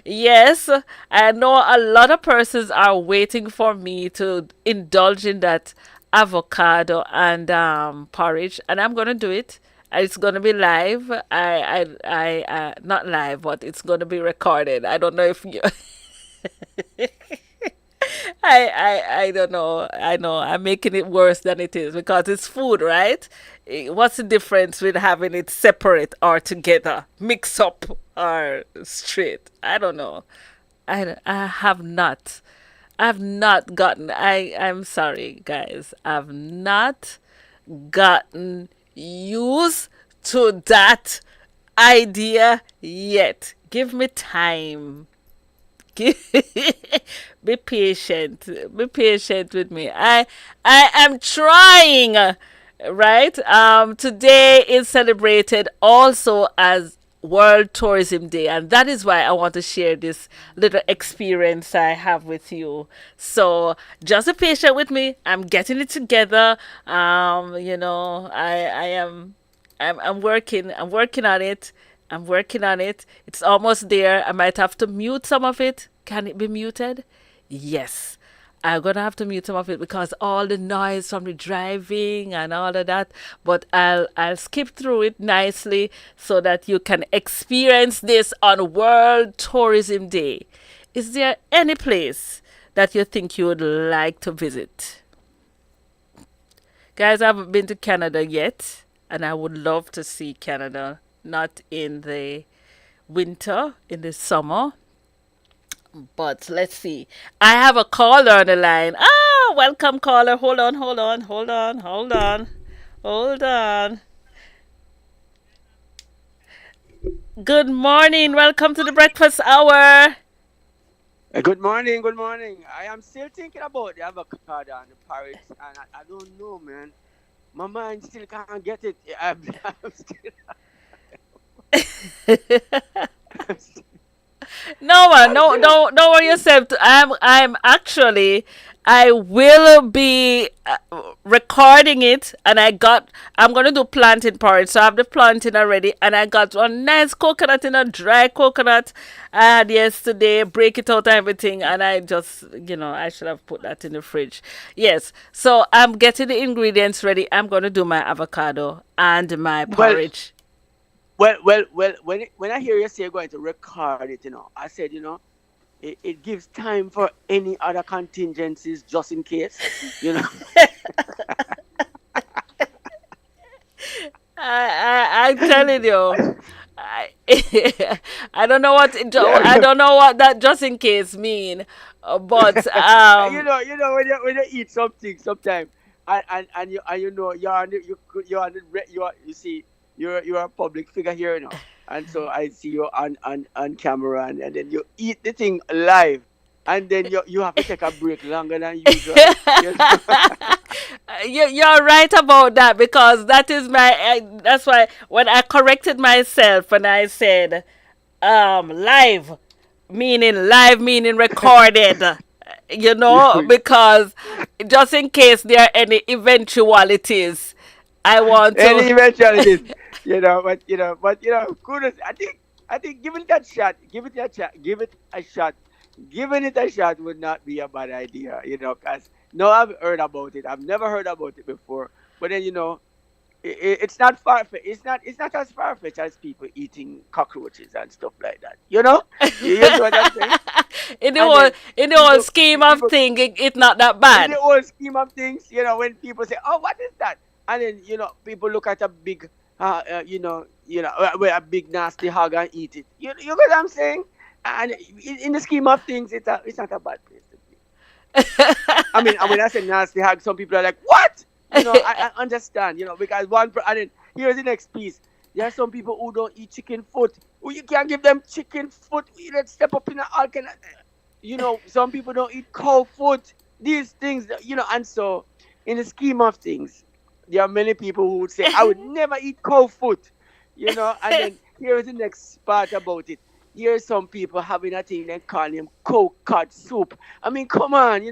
Yes, I know a lot of persons are waiting for me to indulge in that avocado and porridge, and I'm going to do it. It's gonna be live. I not live, but it's gonna be recorded. I don't know if you. I don't know. I know I'm making it worse than it is because it's food, right? What's the difference with having it separate or together, mix up or straight? I don't know. I have not. I've not gotten. I'm sorry, guys. I've not gotten used to that idea yet. Give me time. Be patient. Be patient with me. I am trying. Right? Today is celebrated also as World Tourism Day, and that is why I want to share this little experience I have with you. So just be patient with me. I'm getting it together. I'm working on it. I'm working on it. It's almost there. I might have to mute some of it. Can it be muted? Yes. I'm going to have to mute some of it because all the noise from the driving and all of that. But I'll skip through it nicely so that you can experience this on World Tourism Day. Is there any place that you think you would like to visit? Guys, I haven't been to Canada yet, and I would love to see Canada. Not in the winter, in the summer. But let's see. I have a caller on the line. Welcome, caller. Hold on. Good morning. Welcome to the breakfast hour. Good morning, good morning. I am still thinking about the avocado and the porridge, and I don't know, man. My mind still can't get it. I'm still, I'm still, No one, I'm no, still. don't worry yourself. I'm actually, I will be recording it, and I'm gonna do plantain porridge. So I have the plantain already, and I got one nice coconut in a dry coconut I had yesterday. Break it out and everything, and I just, I should have put that in the fridge. Yes, so I'm getting the ingredients ready. I'm gonna do my avocado and my Well, porridge. well. When I hear you say you're going to record it, I said, it gives time for any other contingencies just in case, you know. I'm telling you. I, I don't know I Yeah. don't know what that just in case mean, but When you eat something sometime, and you're on the, you're on the, you see you're a public figure here, and so I see you on camera, and then you eat the thing live, and then you have to take a break longer than usual, you know. you're right about that, because that's why when I corrected myself and I said live, meaning recorded, because just in case there are any eventualities, I want Any to. eventualities, kudos. I think giving that shot, giving it a shot would not be a bad idea, because no, I've heard about it. I've never heard about it before, but then it's not far fetched. It's not as far fetched as people eating cockroaches and stuff like that. You see what I'm saying? in the And whole then in the whole people, scheme of people thing, it's not that in bad. the whole scheme of things, when people say, "Oh, what is that?" and then people look at a big, with a big nasty hog and eat it. You know what I'm saying? And in the scheme of things, it's not a bad place to be. I mean, I say nasty hog. Some people are like, "What?" I understand. Because and then here's the next piece. There are some people who don't eat chicken foot. Who you can't give them chicken foot. Let's step up in the all kind of, some people don't eat cow foot. These things, and so in the scheme of things, there are many people who would say, I would never eat cow foot, and then here's the next part about it. Here's some people having a thing they call him cow cod soup. I mean, come on,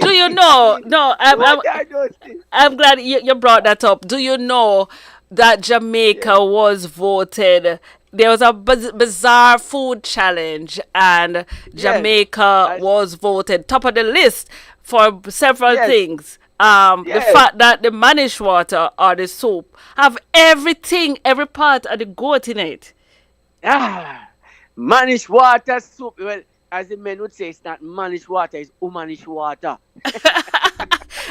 Do you I know? mean, No, what are those things? I'm glad you brought that up. Do you know that Yeah, Jamaica was voted? There was a bizarre food challenge, and yes, Jamaica I, was voted top of the list for several yes, things. The yes. fact that the manish water or the soup have everything, every part of the goat in it. Ah, manish water soup. Well, as the men would say, it's not manish water, it's umanish water.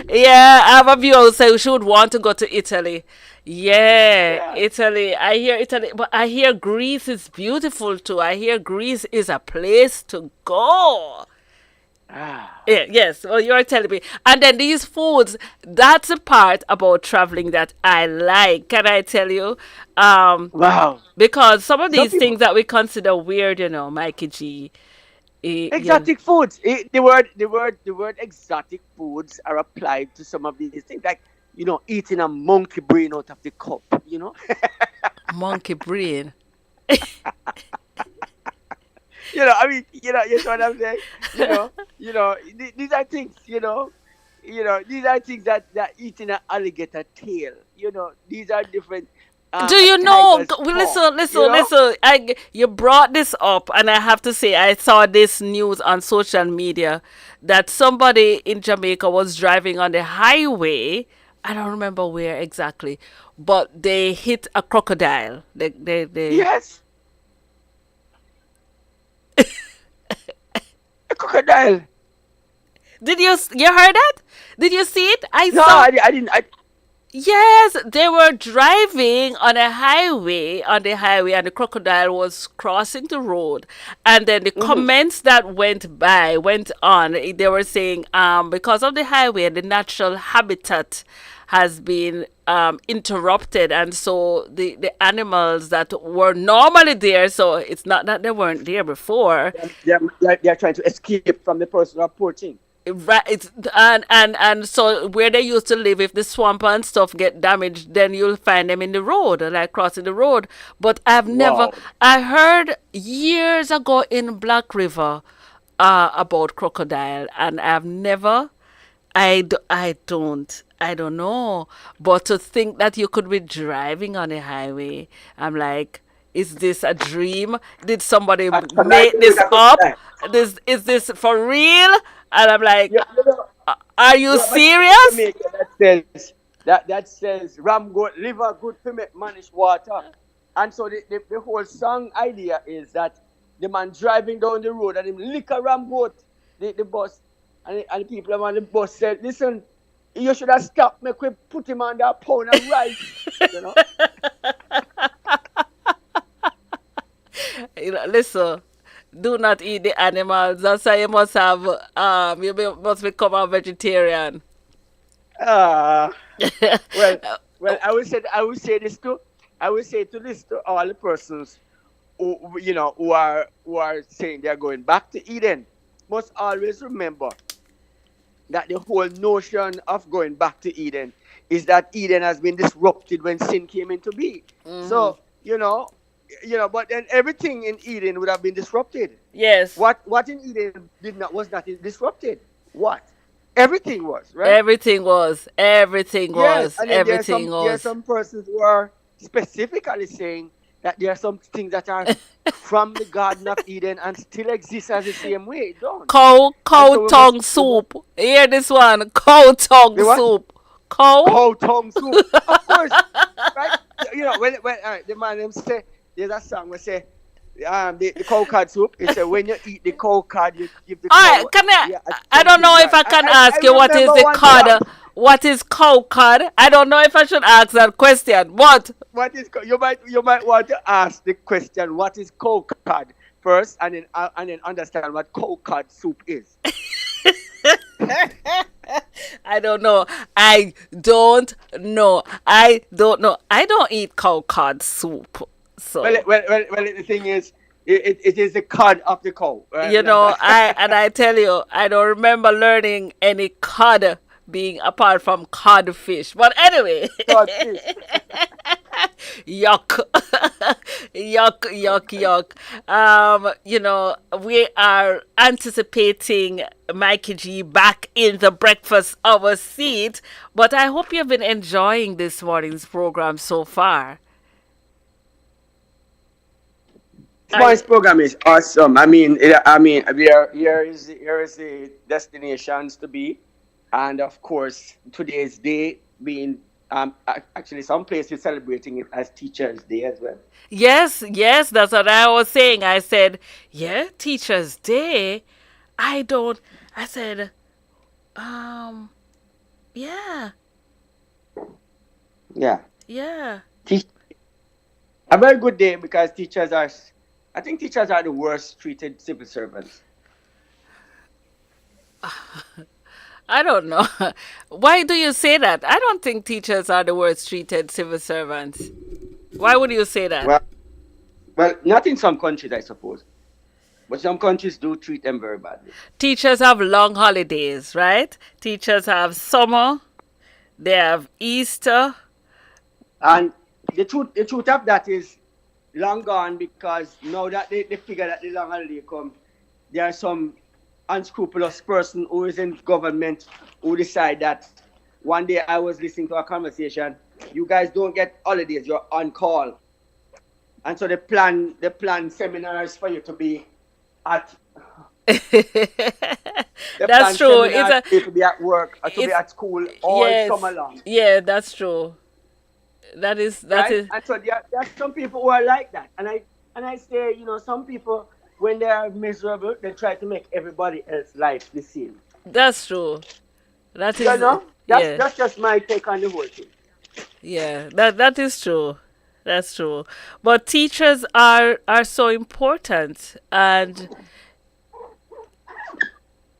Yeah, I have a view also you should want to go to Italy. Yeah, Yeah. Italy. I hear Italy, but I hear Greece is beautiful too. I hear Greece is a place to go. Ah, Yeah, yes, well, you're telling me. And then these foods, that's the part about traveling that I like. Can I tell you? wow. Because some of Some these people things that we consider weird, Mikey G, exotic foods. The word exotic foods are applied to some of these things, like eating a monkey brain out of the cup. monkey brain. I mean, you know what I'm saying. These are things. These are things that eating an alligator tail. These are different. Do A you know? tiger's paw. Listen, listen. You brought this up, and I have to say, I saw this news on social media that somebody in Jamaica was driving on the highway. I don't remember where exactly, but they hit a crocodile. They. Yes, a crocodile. You heard that? Did you see it? I No, saw. I didn't. Yes, they were driving on a highway, and the crocodile was crossing the road. And then the comments that went on, they were saying, because of the highway, the natural habitat has been interrupted, and so the animals that were normally there, so it's not that they weren't there before. They're trying to escape from the person approaching. Right, it's and so where they used to live, if the swamp and stuff get damaged, then you'll find them in the road, like crossing the road. But Wow. I heard years ago in Black River about crocodile, and I don't know. But to think that you could be driving on a highway, I'm like, is this a dream? Did somebody make this up? Is this for real? And I'm like, are you serious? That says ram goat liver good to make manish water. And so the whole song idea is that the man driving down the road and him lick a ram goat, the bus, and the people on the bus said, listen, you should have stopped me, quick put him on that pound of rice. You know? Listen, do not eat the animals. That's why you must have must become a vegetarian. Well, I will say this to all the persons who are saying they're going back to Eden. Must always remember that the whole notion of going back to Eden is that Eden has been disrupted when sin came into being. So but then everything in Eden would have been disrupted. Yes. What in Eden was not disrupted? What? Everything was, right? Everything was. Yes, and then Everything there are was. some persons who are specifically saying that there are some things that are from the Garden of Eden and still exist as the same way. It don't. Cow So tongue soup. Hear this one. Cow tongue The what? soup. Cow. Tongue soup. Of course. Right? When the man them say, there's a song where say, the cow cod soup. It say when you eat the cow cod, you give the All cow. right, can I? Yeah, I don't know if I can ask you what is remember the one cod. song. What is cow cod? I don't know if I should ask that question. What? What is you might want to ask the question, what is cow cod first, and then understand what cow cod soup is. I don't know. I don't know. I don't eat cow cod soup. So Well, the thing is, it is the cod of the cow. Right? I tell you, I don't remember learning any cod being apart from codfish. But anyway, Codfish. yuck, yuck. We are anticipating Mikey G back in the breakfast hour seat. But I hope you've been enjoying this morning's program so far. This program is awesome. I mean, here is the destinations to be, and of course, today's day being actually some places celebrating it as Teachers' Day as well. Yes, that's what I was saying. I said, yeah, Teacher's Day. I said, yeah. Yeah. A very good day because I think teachers are the worst treated civil servants. I don't know. Why do you say that? I don't think teachers are the worst treated civil servants. Why would you say that? Well, not in some countries, I suppose. But some countries do treat them very badly. Teachers have long holidays, right? Teachers have summer. They have Easter. And the truth of that is long gone, because now that they figure that the long holiday come, there are some unscrupulous person who is in government who decide that one day I was listening to a conversation, you guys don't get holidays, you're on call. And so they plan seminars for you to be at That's true. It's to be at work or to be at school all summer long. Yeah, that's true. That is. And so there are some people who are like that. And I say, some people, when they are miserable, they try to make everybody else's life the same. That's true. That is. That's just my take on the whole thing. Yeah, that is true. That's true. But teachers are so important, and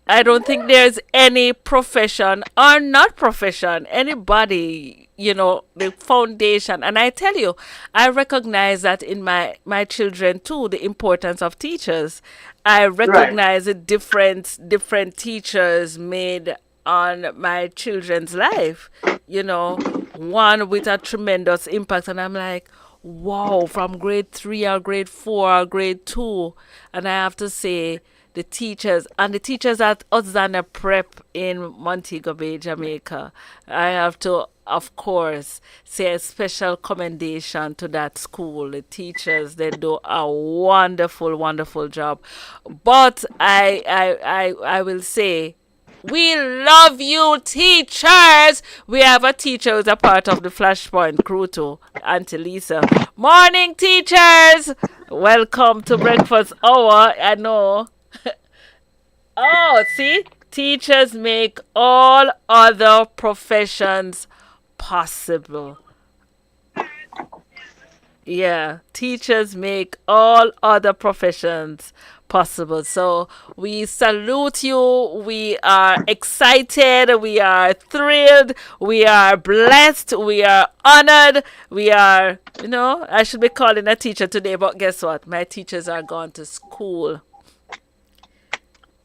I don't think there's any profession or not profession, anybody, the foundation. And I tell you, I recognize that in my children too, the importance of teachers. I Right. recognize the different teachers made on my children's life, one with a tremendous impact. And I'm like, wow, from grade 3 or grade 4 or grade 2. And I have to say, the teachers at Ozana Prep in Montego Bay, Jamaica. I have to, of course, say a special commendation to that school. The teachers, they do a wonderful, wonderful job. But I will say, we love you, teachers. We have a teacher who's a part of the Flashpoint crew too, Auntie Lisa. Morning, teachers. Welcome to breakfast hour. I know. Oh, see? Teachers make all other professions possible. Yeah, teachers make all other professions possible. So we salute you. We are excited. We are thrilled. We are blessed. We are honored. We are, I should be calling a teacher today, but guess what? My teachers are gone to school.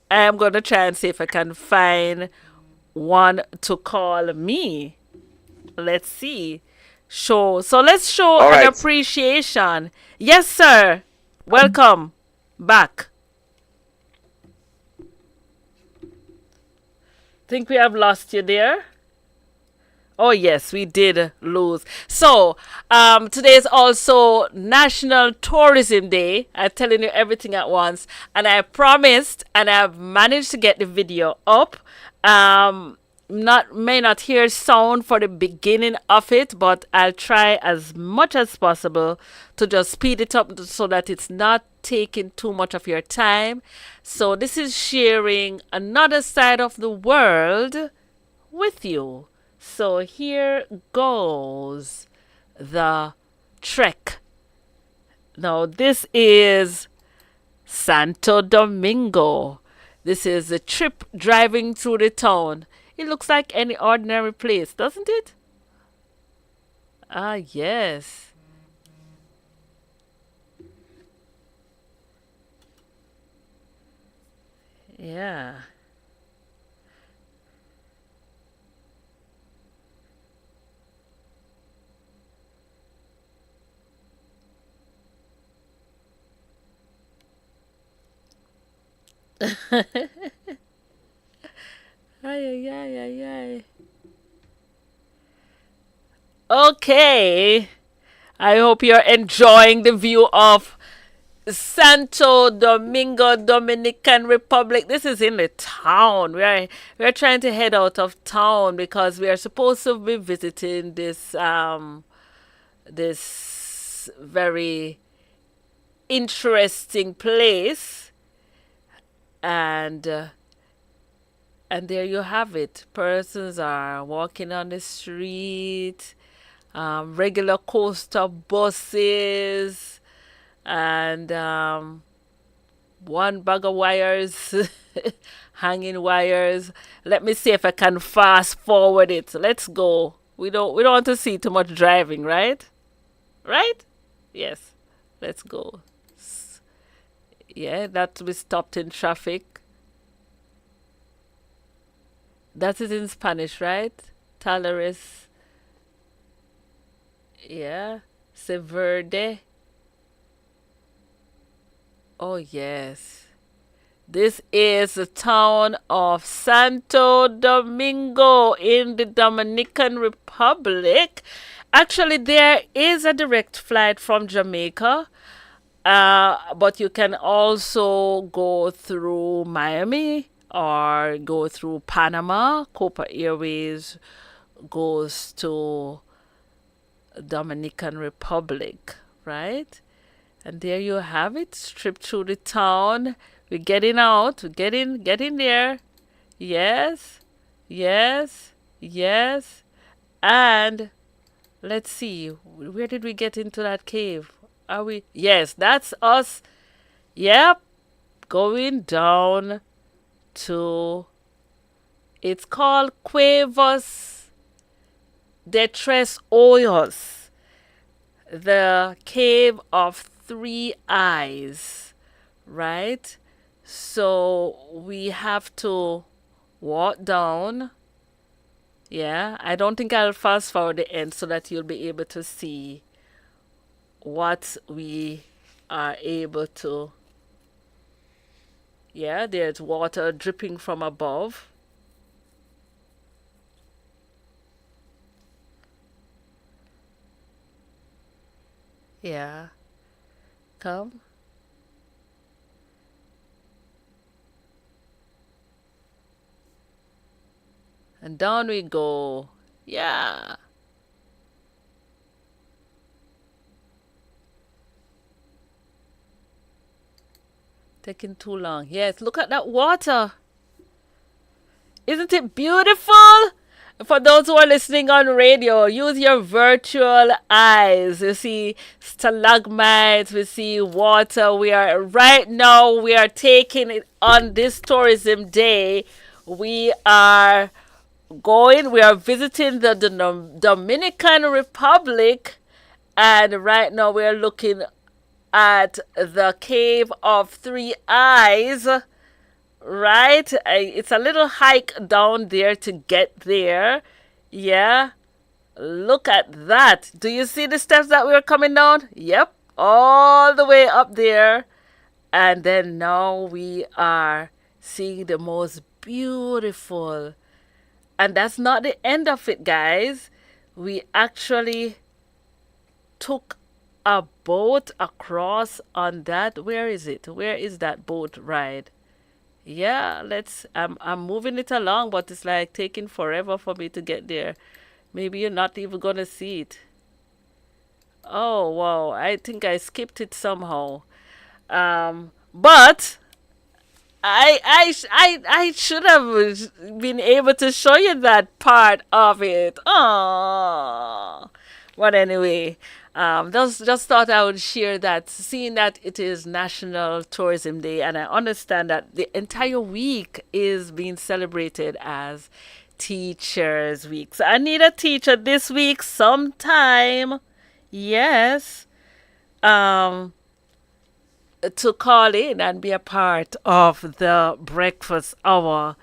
I'm going to try and see if I can find one to call me. Let's see. So let's show All an right. appreciation. Yes, sir. Welcome back. Think we have lost you there? Oh, yes, we did lose. So, today is also National Tourism Day. I'm telling you everything at once. And I promised, and I've managed to get the video up. May not hear sound for the beginning of it, but I'll try as much as possible to just speed it up so that it's not taking too much of your time. So this is sharing another side of the world with you. So here goes the trek. Now this is Santo Domingo. This is a trip driving through the town. It looks like any ordinary place, doesn't it? Ah, yes. Yeah. Ay, ay, ay, ay, ay. Okay. I hope you're enjoying the view of Santo Domingo, Dominican Republic. This is in the town. We're trying to head out of town because we are supposed to be visiting this very interesting place, and there you have it. Persons are walking on the street, regular coaster buses, and one bag of wires, hanging wires. Let me see if I can fast forward it. Let's go. We don't want to see too much driving, right? Right? Yes. Let's go. Yeah, that we stopped in traffic. That is in Spanish, right? Talares. Yeah. Severde. Oh, yes. This is the town of Santo Domingo in the Dominican Republic. Actually, there is a direct flight from Jamaica, but you can also go through Miami or go through Panama. Copa Airways goes to Dominican Republic, right? And there you have it. Trip through the town. We're getting out. We're getting there. Yes. Yes. Yes. And Let's see. Where did we get into that cave? Are we? Yes, that's us. Yep. Going down to. It's called Cuevas de Tres Hoyos, the Cave of Three Eyes, right? So we have to walk down. Yeah, I don't think I'll fast forward the end so that you'll be able to see what we are able to. Yeah, there's water dripping from above. Yeah. Come. And down we go. Yeah. Taking too long. Yes, look at that water. Isn't it beautiful? For those who are listening on radio, use your virtual eyes. You see stalagmites, we see water. We are taking it on this tourism day. We are visiting the Dominican Republic, and right now we are looking at the Cave of Three Eyes. Right? It's a little hike down there to get there. Yeah. Look at that. Do you see the steps that we were coming down? Yep. All the way up there. And then now we are seeing the most beautiful. And that's not the end of it, guys. We actually took a boat across on that. Where is it? Where is that boat ride? Yeah, I'm moving it along, but it's like taking forever for me to get there. Maybe you're not even gonna see it. Oh, wow, I think I skipped it somehow. But I should have been able to show you that part of it. Oh, but anyway, just thought I would share that, seeing that it is National Tourism Day, and I understand that the entire week is being celebrated as Teachers Week. So I need a teacher this week sometime. Yes. To call in and be a part of the breakfast hour.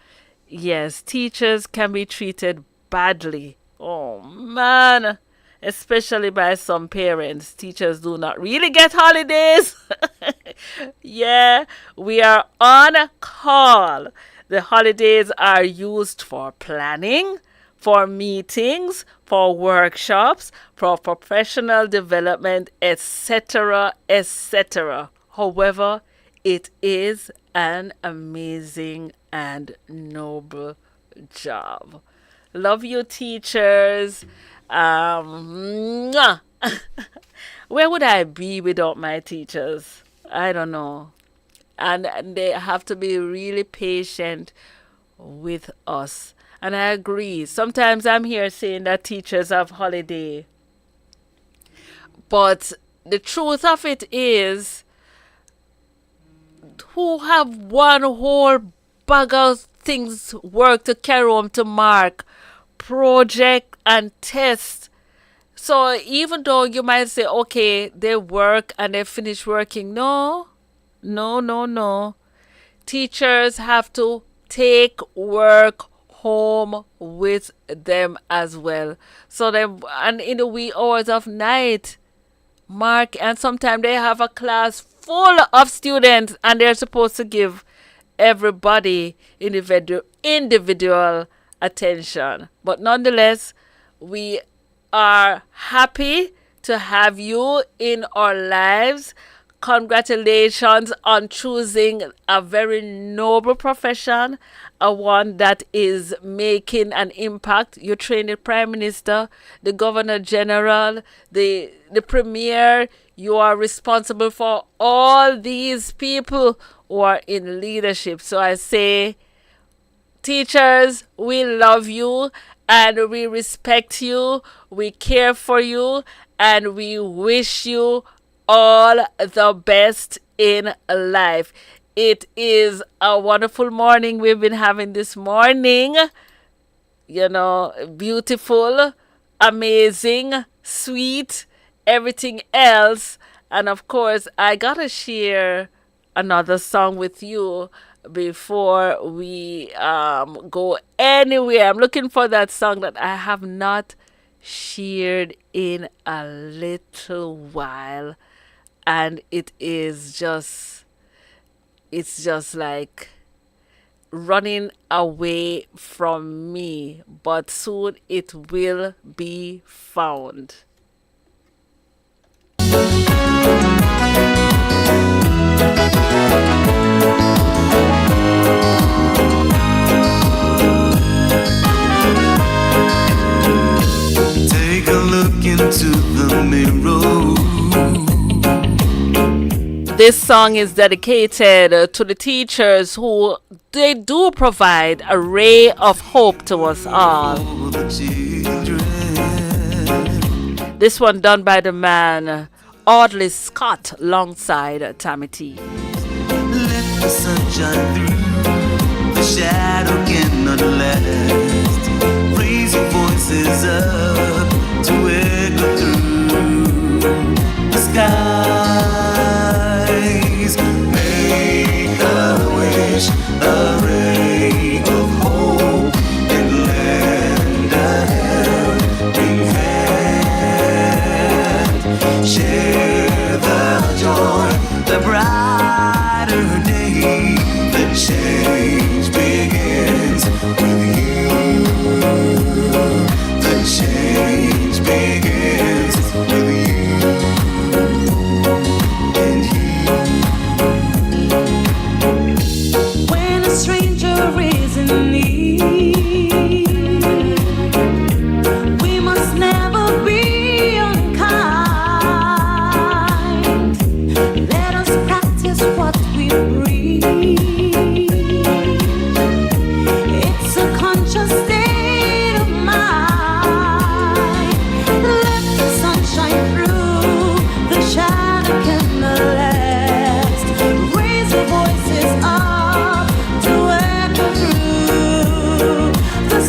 Yes, teachers can be treated badly. Oh, man. Especially by some parents. Teachers do not really get holidays. Yeah, we are on call. The holidays are used for planning, for meetings, for workshops, for professional development, etc., etc. However, it is an amazing and noble job. Love you, teachers. Where would I be without my teachers? I don't know. And they have to be really patient with us. And I agree. Sometimes I'm here saying that teachers have holiday. But the truth of it is, who have one whole bag of things work to carry home to mark, project and test. So even though you might say, okay, they work and they finish working. No. Teachers have to take work home with them as well. So and in the wee hours of night, mark, and sometimes they have a class full of students and they're supposed to give everybody individual attention. But nonetheless, we are happy to have you in our lives. Congratulations on choosing a very noble profession, a one that is making an impact. You train the Prime Minister, the Governor General, the Premier. You are responsible for all these people who are in leadership. So I say, teachers, we love you, and we respect you, we care for you, and we wish you all the best in life. It is a wonderful morning we've been having this morning. You know, beautiful, amazing, sweet, everything else. And of course, I gotta share another song with you before we go anywhere. I'm looking for that song that I have not shared in a little while, and it's just like running away from me, but soon it will be found. Take a look into the mirror. This song is dedicated to the teachers who they do provide a ray of hope to us all. This one done by the man Audley Scott alongside Tammy T. Let the sunshine through, the shadow cannot last. Raise your voices up to echo through the skies. Make a wish, a ray of hope, and lend a helping hand. Share the joy, the brighter day. The change begins with you. The change begins with you and you. When a stranger is in need, we must never be unkind. Let us practice what we preach. It's a conscious state of mind. Let the sunshine through, the shadow cannot last. Raise your voices up to echo through the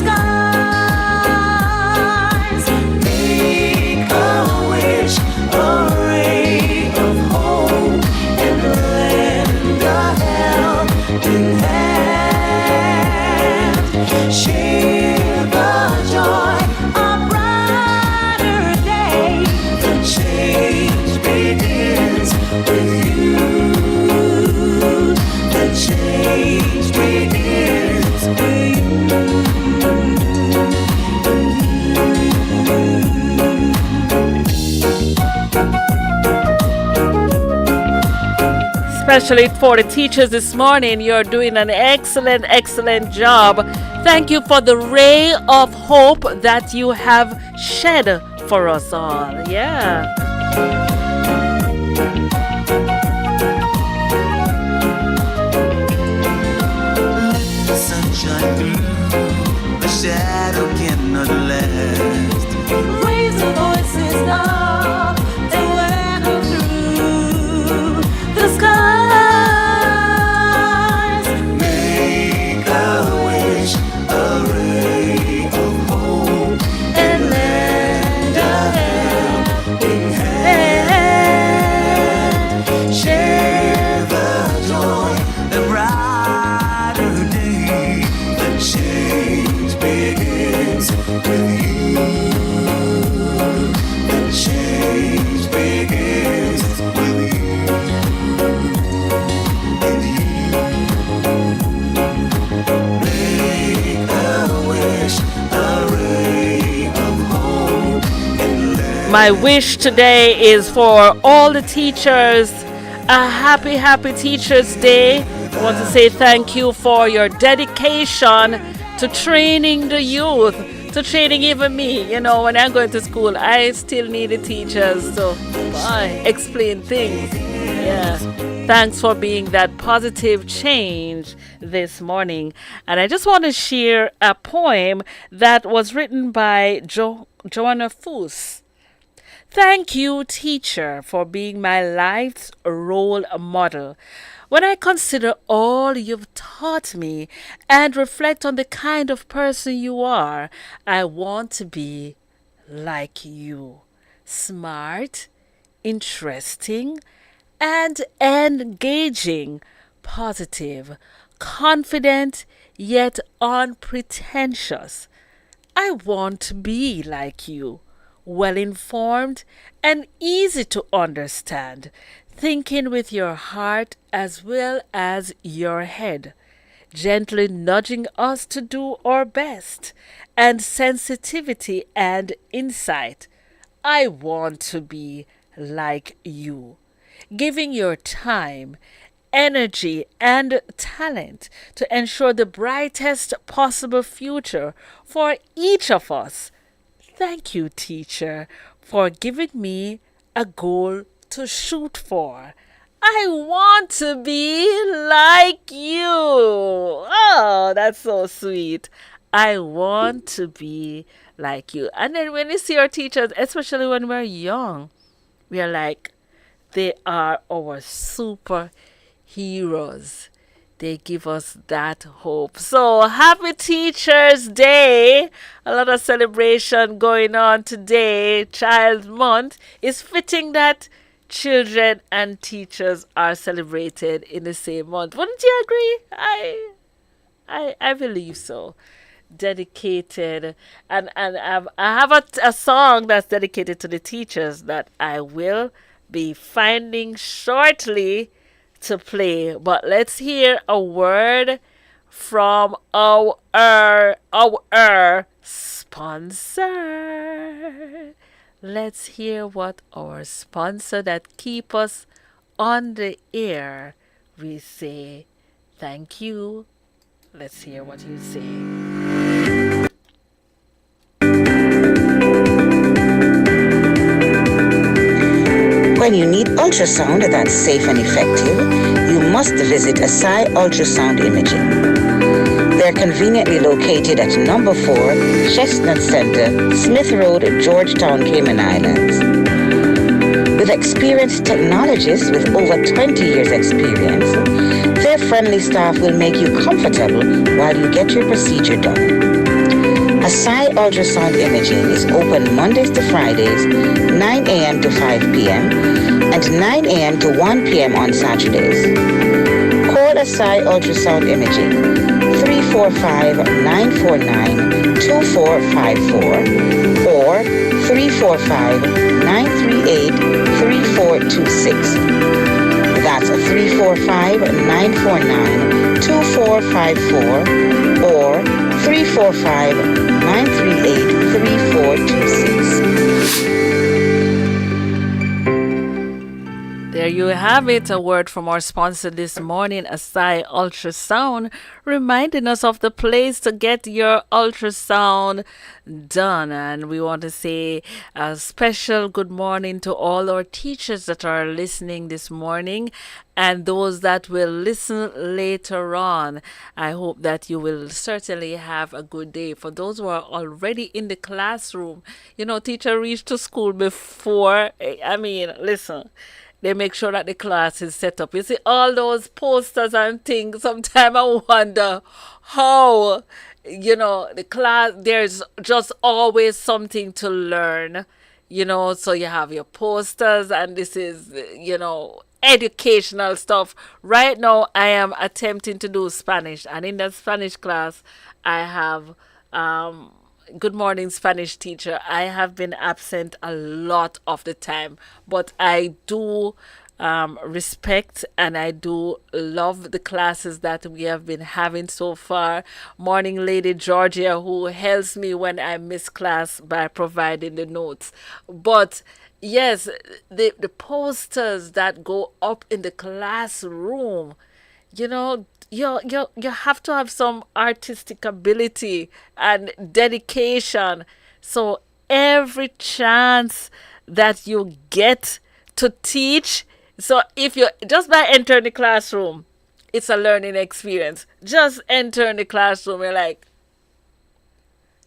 skies. Make a wish, a ray of hope, and lend a helping hand. Share the joy, a brighter day. The change begins with you. The change begins with Especially for the teachers this morning, you're doing an excellent, excellent job. Thank you for the ray of hope that you have shed for us all. Yeah. Let the sunshine through, the shadow cannot last. raise the voices up to echo through the skies. Make a wish, a ray of hope, And lend a helping hand. share the joy, the brighter day. The change begins with you. The change begins with you and you. Make a wish, a ray of hope, and let My wish today is for all the teachers a happy, happy Teachers Day. I want to say thank you for your dedication to training the youth, to training even me. You know, when I'm going to school, I still need the teachers to explain things. Yeah. Thanks for being that positive change this morning. And I just want to share a poem that was written by Joanna Foos. Thank you, teacher, for being my life's role model. When I consider all you've taught me and reflect on the kind of person you are, I want to be like you. Smart, interesting, and engaging, positive, confident, yet unpretentious. I want to be like you, well-informed and easy to understand, thinking with your heart as well as your head, gently nudging us to do our best, and sensitivity and insight. I want to be like you, giving your time, energy, and talent to ensure the brightest possible future for each of us. Thank you, teacher, for giving me a goal to shoot for. I want to be like you. Oh, that's so sweet. I want to be like you. And then when you see our teachers, especially when we're young, we are like, they are our superheroes. They give us that hope. So happy Teachers Day. A lot of celebration going on today. Child Month. It's fitting that children and teachers are celebrated in the same month. Wouldn't you agree? I believe so. Dedicated. And I have a song that's dedicated to the teachers that I will be finding shortly to play. But let's hear a word from our sponsor. Let's hear what our sponsor that keep us on the air we say. Thank you. Let's hear what you say. When you need ultrasound that's safe and effective, you must visit Asai Ultrasound Imaging. They're conveniently located at number 4 Chestnut Center, Smith Road, Georgetown, Cayman Islands. With experienced technologists with over 20 years experience, their friendly staff will make you comfortable while you get your procedure done. Asai Ultrasound Imaging is open Mondays to Fridays, 9 a.m. to 5 p.m. and 9 a.m. to 1 p.m. on Saturdays. Call Asai Ultrasound Imaging 345-949-2454 or 345-938-3426. That's 345-949-2454 or 345-938-3426. There you have it, a word from our sponsor this morning, Asai Ultrasound, reminding us of the place to get your ultrasound done. And we want to say a special good morning to all our teachers that are listening this morning and those that will listen later on. I hope that you will certainly have a good day. For those who are already in the classroom, you know, teacher reached to school before. I mean, listen. They make sure that the class is set up. You see all those posters and things. Sometimes I wonder how, you know, the class, there's just always something to learn, you know. So you have your posters and this is, you know, educational stuff. Right now I am attempting to do Spanish. And in that Spanish class, I have Good morning, Spanish teacher. I have been absent a lot of the time, but I do respect and I do love the classes that we have been having so far. Morning Lady Georgia, who helps me when I miss class by providing the notes. But yes, the posters that go up in the classroom, you know, you have to have some artistic ability and dedication. So every chance that you get to teach, So if you just by entering the classroom, it's a learning experience. Just enter the classroom, you're like,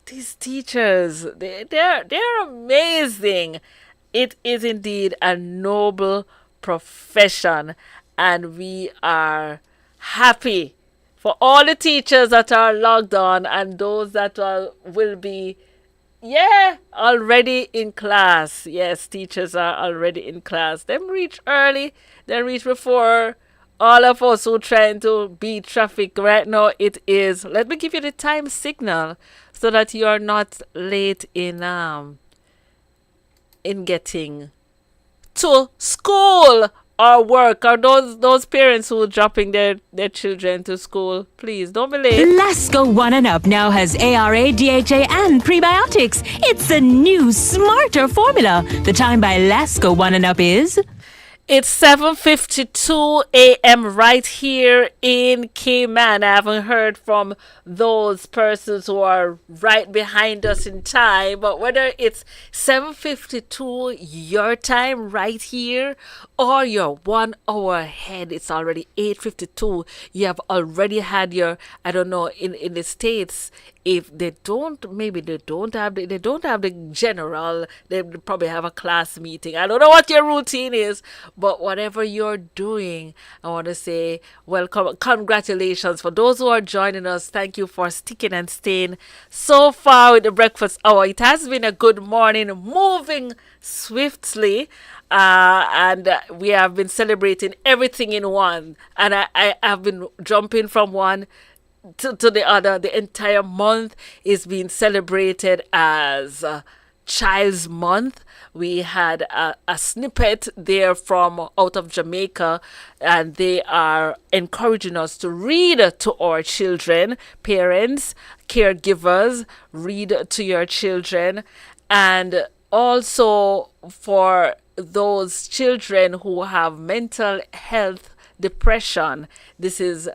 these teachers, they're amazing. It is indeed a noble profession, and we are happy for all the teachers that are logged on and those that will be already in class. Yes, teachers are already in class. Them reach early, they reach before all of us who trying to beat traffic right now. It is, let me give you the time signal so that you are not late in getting to school or work, or those parents who are dropping their children to school. Please don't be late. Lasco One and Up now has ARA, DHA, and prebiotics. It's a new, smarter formula. The time by Lasco One and Up is... It's 7:52 a.m. right here in Cayman. I haven't heard from those persons who are right behind us in time, but whether it's 7:52 your time right here or you're 1 hour ahead, it's already 8:52. You have already had your, I don't know, in the States, if they don't have the general, they probably have a class meeting. I don't know what your routine is, but whatever you're doing, I want to say welcome, congratulations for those who are joining us. Thank you for sticking and staying so far with the breakfast hour. It has been a good morning, moving swiftly, and we have been celebrating everything in one, and I have been jumping from one to the other. The entire month is being celebrated as Child's Month. We had a snippet there from out of Jamaica, and they are encouraging us to read to our children. Parents, caregivers, read to your children. And also for those children who have mental health depression, this is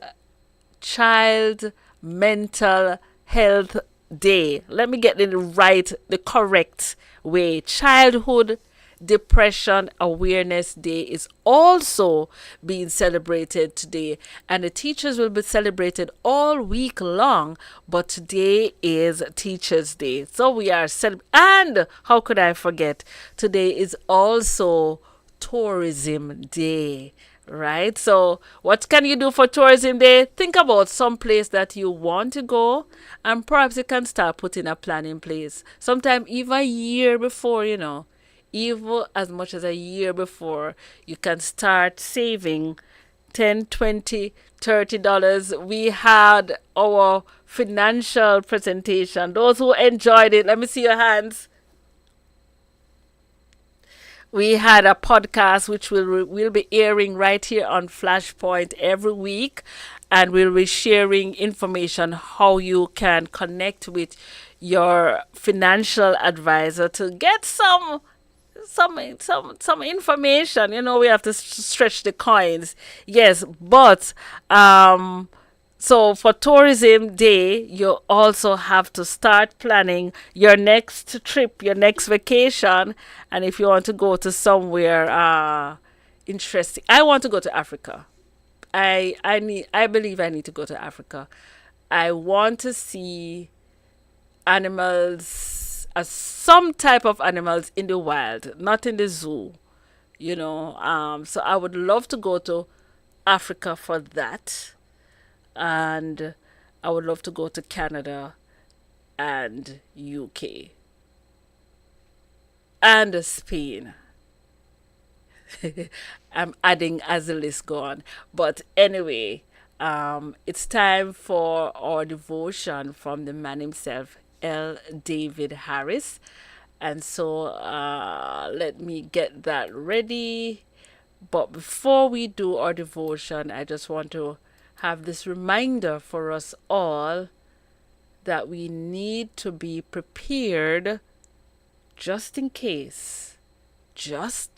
Child Mental Health Day. Let me get the correct way. Childhood Depression Awareness Day is also being celebrated today, and the teachers will be celebrated all week long, but today is Teachers Day. So we are and how could I forget, today is also Tourism Day. Right? So what can you do for Tourism Day? Think about some place that you want to go, and perhaps you can start putting a plan in place. Sometime even a year before, even as much as a year before, you can start saving $10, $20, $30. We had our financial presentation. Those who enjoyed it, let me see your hands. We had a podcast which will be airing right here on Flashpoint every week, and we'll be sharing information how you can connect with your financial advisor to get some information. We have to stretch the coins. Yes, but so for Tourism Day, you also have to start planning your next trip, your next vacation. And if you want to go to somewhere interesting, I want to go to Africa. I believe I need to go to Africa. I want to see animals, some type of animals in the wild, not in the zoo. So I would love to go to Africa for that. And I would love to go to Canada and UK and Spain. I'm adding as the list goes on. But anyway, it's time for our devotion from the man himself, L. David Harris. And so let me get that ready. But before we do our devotion, I just want to have this reminder for us all that we need to be prepared just in case. Just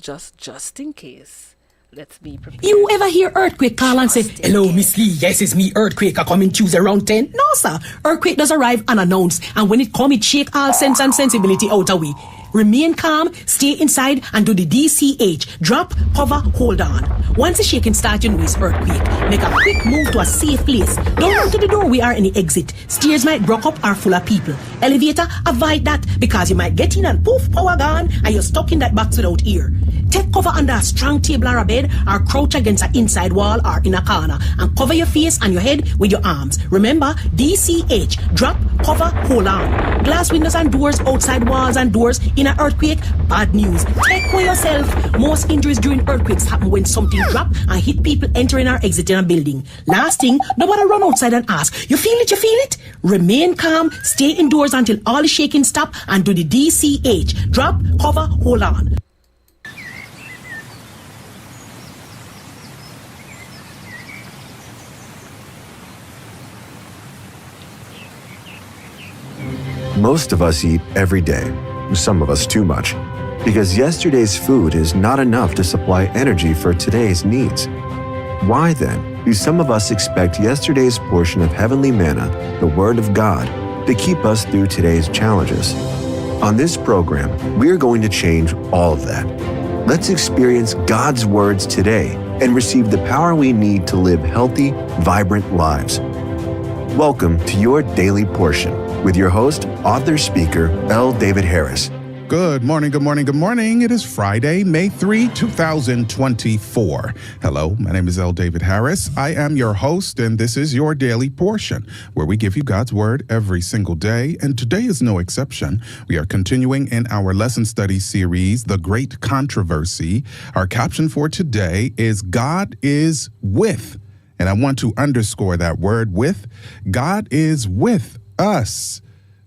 in case. Let's be prepared. You ever hear earthquake call and say, "Hello, Miss Lee, yes, it's me, earthquake, I come in Tuesday around 10. No, sir. Earthquake does arrive unannounced, and when it come, it shake all sense and sensibility out of we. Remain calm, stay inside, and do the DCH. Drop, cover, hold on. Once the shaking starts, you know it's earthquake. Make a quick move to a safe place. Don't run to the door, we are in the exit. Stairs might block up or full of people. Elevator, avoid that because you might get in and poof, power gone, and you're stuck in that box without ear. Take cover under a strong table or a bed, or crouch against an inside wall or in a corner, and cover your face and your head with your arms. Remember, DCH. Drop, cover, hold on. Glass windows and doors, outside walls and doors. In an earthquake, bad news. Take care of yourself. Most injuries during earthquakes happen when something drop and hit people entering or exiting a building. Last thing, nobody run outside and ask, you feel it, you feel it? Remain calm, stay indoors until all the shaking stop, and do the DCH. Drop, cover, hold on. Most of us eat every day, some of us too much, because yesterday's food is not enough to supply energy for today's needs. Why then do some of us expect yesterday's portion of heavenly manna, the Word of God, to keep us through today's challenges? On this program, we are going to change all of that. Let's experience God's words today and receive the power we need to live healthy, vibrant lives. Welcome to your Daily Portion with your host, author, speaker, L. David Harris. Good morning, good morning, good morning. It is Friday, May 3, 2024. Hello, my name is L. David Harris. I am your host, and this is your Daily Portion, where we give you God's Word every single day, and today is no exception. We are continuing in our lesson study series, The Great Controversy. Our caption for today is God is with, and I want to underscore that word with. God is with us.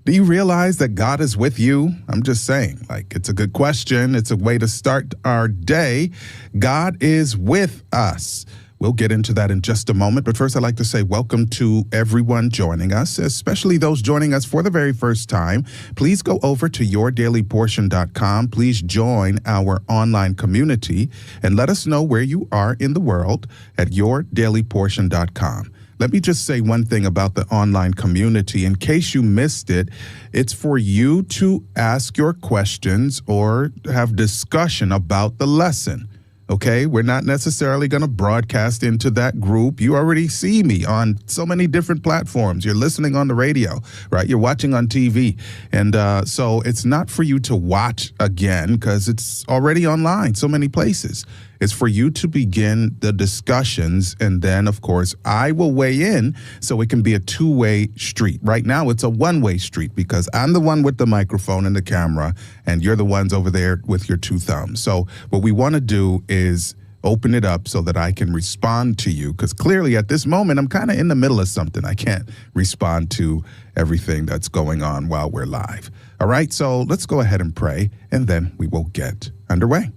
Do you realize that God is with you? I'm just saying, it's a good question. It's a way to start our day. God is with us. We'll get into that in just a moment. But first, I'd like to say welcome to everyone joining us, especially those joining us for the very first time. Please go over to yourdailyportion.com. Please join our online community and let us know where you are in the world at yourdailyportion.com. Let me just say one thing about the online community. In case you missed it, it's for you to ask your questions or have discussion about the lesson. Okay, we're not necessarily going to broadcast into that group. You already see me on so many different platforms. You're listening on the radio, right? You're watching on TV. And so it's not for you to watch again because it's already online, so many places. It's for you to begin the discussions. And then, of course, I will weigh in so it can be a two-way street. Right now, it's a one-way street because I'm the one with the microphone and the camera, and you're the ones over there with your two thumbs. So what we want to do is open it up so that I can respond to you, because clearly at this moment, I'm kind of in the middle of something. I can't respond to everything that's going on while we're live. All right, so let's go ahead and pray, and then we will get underway.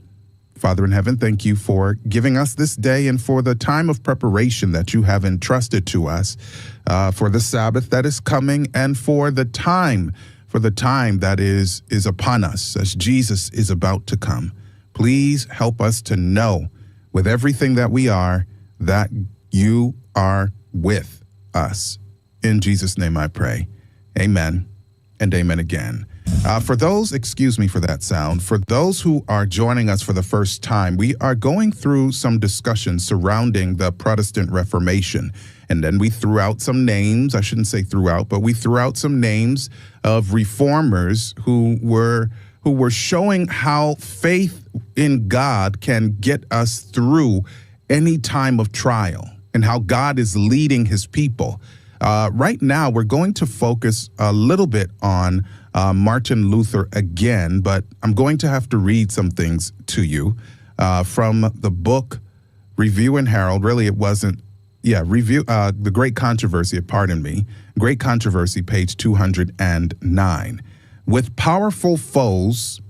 Father in heaven, thank you for giving us this day and for the time of preparation that you have entrusted to us, for the Sabbath that is coming and for the time that is upon us as Jesus is about to come. Please help us to know with everything that we are that you are with us. In Jesus' name I pray. Amen and amen again. For those, excuse me for that sound, for those who are joining us for the first time, we are going through some discussions surrounding the Protestant Reformation. And then we threw out some names, I shouldn't say throughout, but we threw out some names of reformers who were showing how faith in God can get us through any time of trial and how God is leading his people. Right now, we're going to focus a little bit on Martin Luther again, but I'm going to have to read some things to you from the book Review and Herald. Really, it wasn't. Review, The Great Controversy, pardon me. Great Controversy, page 209. When powerful foes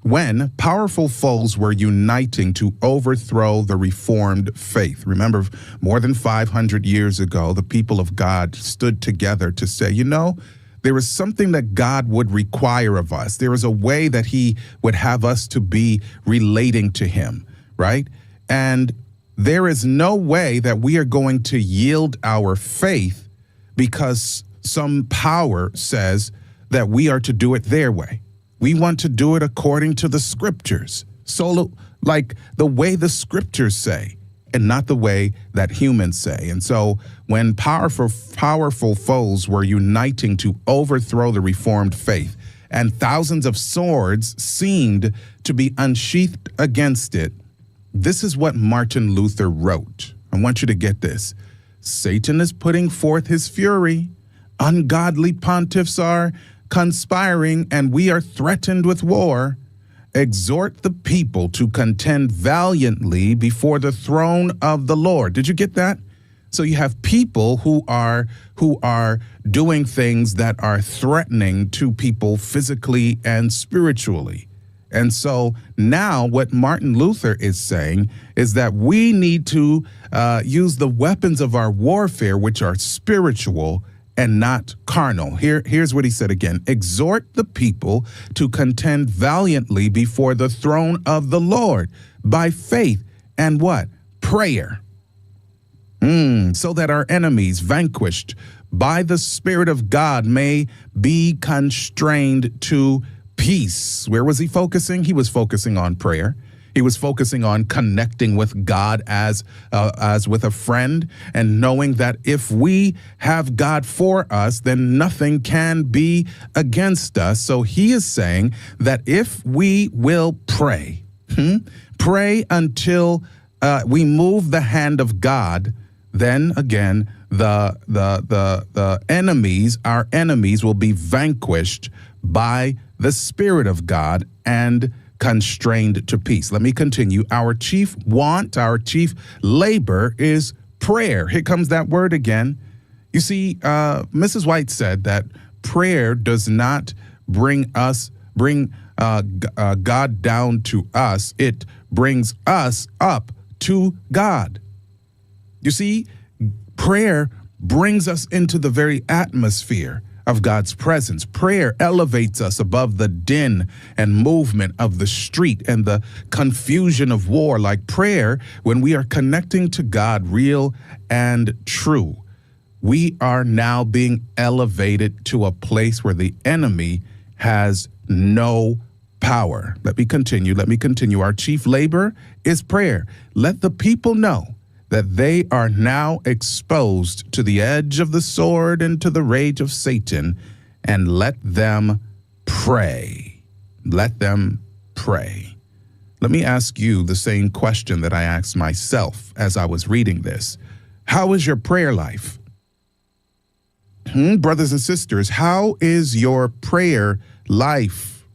were uniting to overthrow the Reformed faith. Remember, more than 500 years ago, the people of God stood together to say, there is something that God would require of us. There is a way that he would have us to be relating to him, right? And there is no way that we are going to yield our faith because some power says that we are to do it their way. We want to do it according to the scriptures. So like the way the scriptures say, and not the way that humans say. And so when powerful foes were uniting to overthrow the Reformed faith, and thousands of swords seemed to be unsheathed against it, this is what Martin Luther wrote. I want you to get this. Satan is putting forth his fury. Ungodly pontiffs are conspiring, and we are threatened with war. Exhort the people to contend valiantly before the throne of the Lord. Did you get that? So you have people who are doing things that are threatening to people physically and spiritually. And so now what Martin Luther is saying is that we need to use the weapons of our warfare, which are spiritual and not carnal. Here's what he said again. Exhort the people to contend valiantly before the throne of the Lord by faith and what? Prayer. So that our enemies vanquished by the Spirit of God may be constrained to peace. Where was he focusing? He was focusing on prayer. He was focusing on connecting with God as with a friend, and knowing that if we have God for us, then nothing can be against us. So he is saying that if we will pray, pray until we move the hand of God, then again, the enemies, our enemies, will be vanquished by the Spirit of God and constrained to peace. Let me continue. Our chief want, our chief labor is prayer. Here comes that word again. You see, Mrs. White said that prayer does not bring God down to us. It brings us up to God. You see, prayer brings us into the very atmosphere of God's presence. Prayer elevates us above the din and movement of the street and the confusion of war. Like prayer, when we are connecting to God, real and true, we are now being elevated to a place where the enemy has no power. Let me continue. Our chief labor is prayer. Let the people know that they are now exposed to the edge of the sword and to the rage of Satan, and let them pray. Let them pray. Let me ask you the same question that I asked myself as I was reading this. How is your prayer life? Brothers and sisters, how is your prayer life?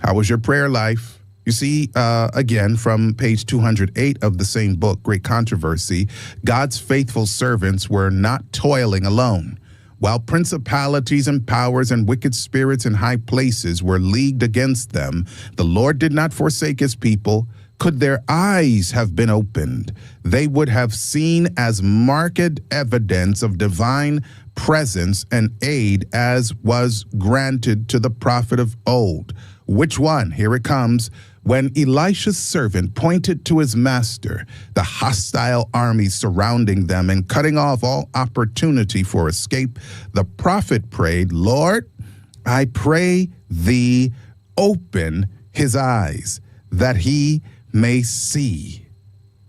How is your prayer life? You see, again, from page 208 of the same book, Great Controversy, God's faithful servants were not toiling alone. While principalities and powers and wicked spirits in high places were leagued against them, the Lord did not forsake his people. Could their eyes have been opened, they would have seen as marked evidence of divine presence and aid as was granted to the prophet of old. Which one? Here it comes. When Elisha's servant pointed to his master, the hostile armies surrounding them and cutting off all opportunity for escape, the prophet prayed, Lord, I pray thee, open his eyes, that he may see.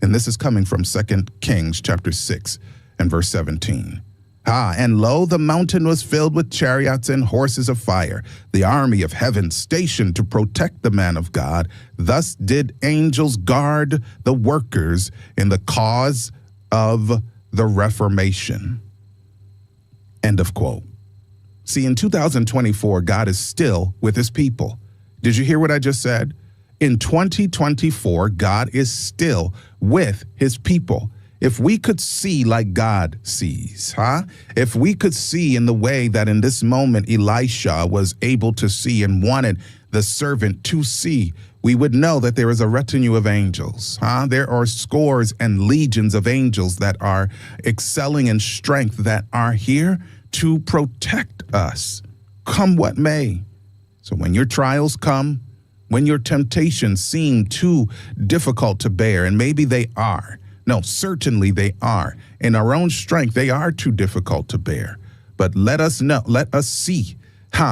And this is coming from 2 Kings chapter 6 and verse 17. And lo, the mountain was filled with chariots and horses of fire, the army of heaven stationed to protect the man of God. Thus did angels guard the workers in the cause of the Reformation. End of quote. See, in 2024, God is still with his people. Did you hear what I just said? In 2024, God is still with his people. If we could see like God sees, if we could see in the way that in this moment Elisha was able to see and wanted the servant to see, we would know that there is a retinue of angels. There are scores and legions of angels that are excelling in strength, that are here to protect us, come what may. So when your trials come, when your temptations seem too difficult to bear, and maybe they are, no, certainly they are. In our own strength, they are too difficult to bear. But let us know, let us see,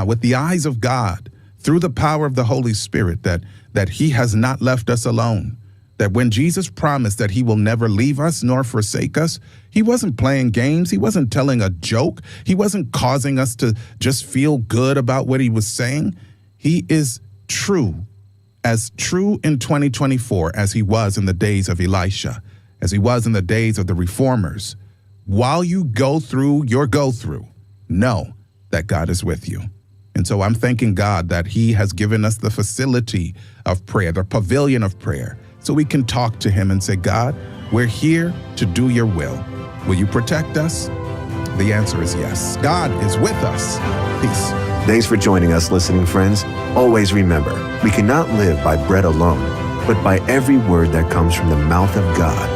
with the eyes of God, through the power of the Holy Spirit that he has not left us alone. That when Jesus promised that he will never leave us nor forsake us, he wasn't playing games. He wasn't telling a joke. He wasn't causing us to just feel good about what he was saying. He is true in 2024 as he was in the days of Elisha, as he was in the days of the reformers. While you go through your go-through, know that God is with you. And so I'm thanking God that he has given us the facility of prayer, the pavilion of prayer, so we can talk to him and say, God, we're here to do your will. Will you protect us? The answer is yes. God is with us. Peace. Thanks for joining us, listening friends. Always remember, we cannot live by bread alone, but by every word that comes from the mouth of God.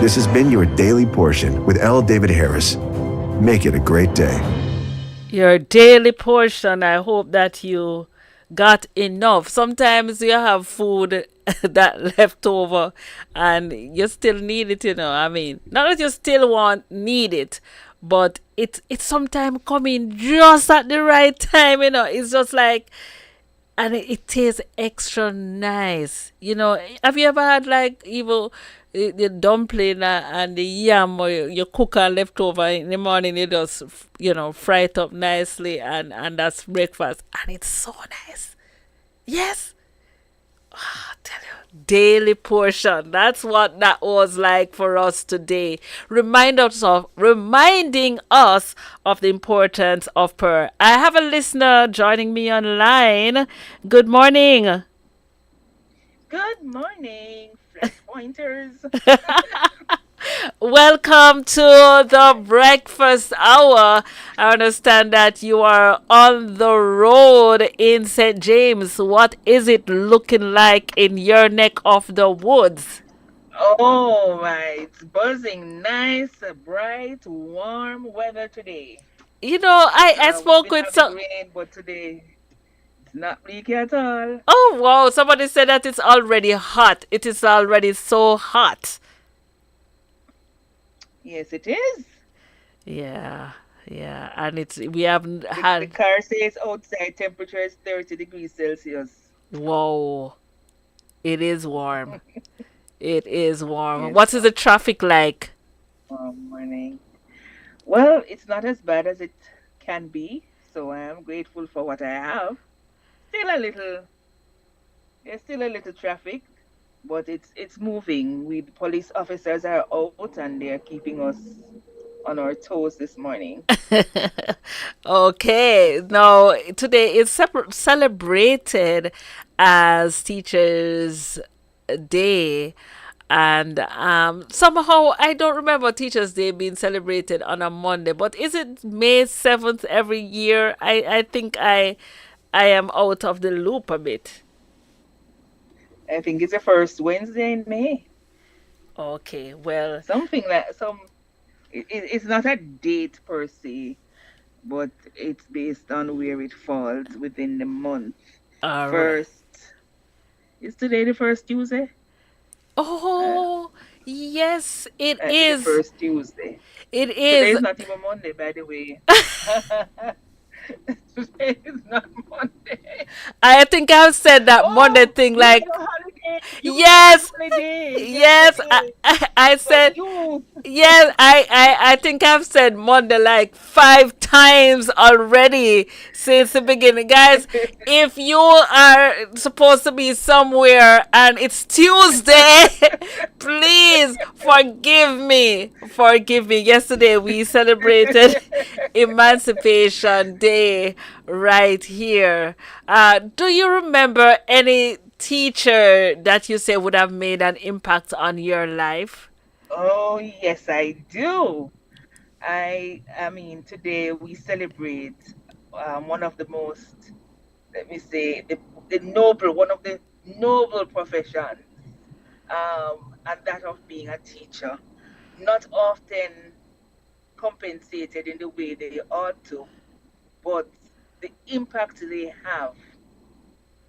This has been your Daily Portion with L. David Harris. Make it a great day. Your daily portion. I hope that you got enough. Sometimes you have food that left over and you still need it, I mean, not that you still need it, but it's sometimes coming just at the right time, It's just like, and it tastes extra nice. Have you ever had like even the dumpling and the yam or your cooker left over in the morning? You just fry it up nicely and that's breakfast, and it's so nice. Yes. Tell you, daily portion. That's what that was like for us today. Reminding us of the importance of prayer. I have a listener joining me online. Good morning. Good morning, Flashpointers. Welcome to the breakfast hour. I understand that you are on the road in St. James. What is it looking like in your neck of the woods? Oh my, it's buzzing, nice, bright, warm weather today. I spoke with some rain, but today it's not bleak at all. Oh wow, somebody said that it's already hot. It is already so hot. Yes, it is. Yeah, and we haven't had. The car says outside temperature is 30 degrees Celsius. Whoa, it is warm. It is warm. Yes. What is the traffic like? Morning. Well, it's not as bad as it can be, so I am grateful for what I have. There's still a little traffic, but it's moving. The police officers are out and they're keeping us on our toes this morning. Okay. Now, today is celebrated as Teachers' Day. And somehow I don't remember Teachers' Day being celebrated on a Monday. But is it May 7th every year? I think I am out of the loop a bit. I think it's the first Wednesday in May. Okay, well, something like it's not a date per se, but it's based on where it falls within the month. First, is today the first Tuesday? Oh, yes, it is. The first Tuesday. It is. Today's not even Monday, by the way. Today is not Monday. I think I've said that Monday thing like. Yes, I said yes. I think I've said Monday like 5 times already since the beginning, guys. If you are supposed to be somewhere and it's Tuesday, please forgive me. Yesterday we celebrated Emancipation Day right here. Do you remember any teacher that you say would have made an impact on your life? Oh, yes, I do. I mean, today we celebrate one of the most, let me say, one of the noble professions, and that of being a teacher. Not often compensated in the way they ought to, but the impact they have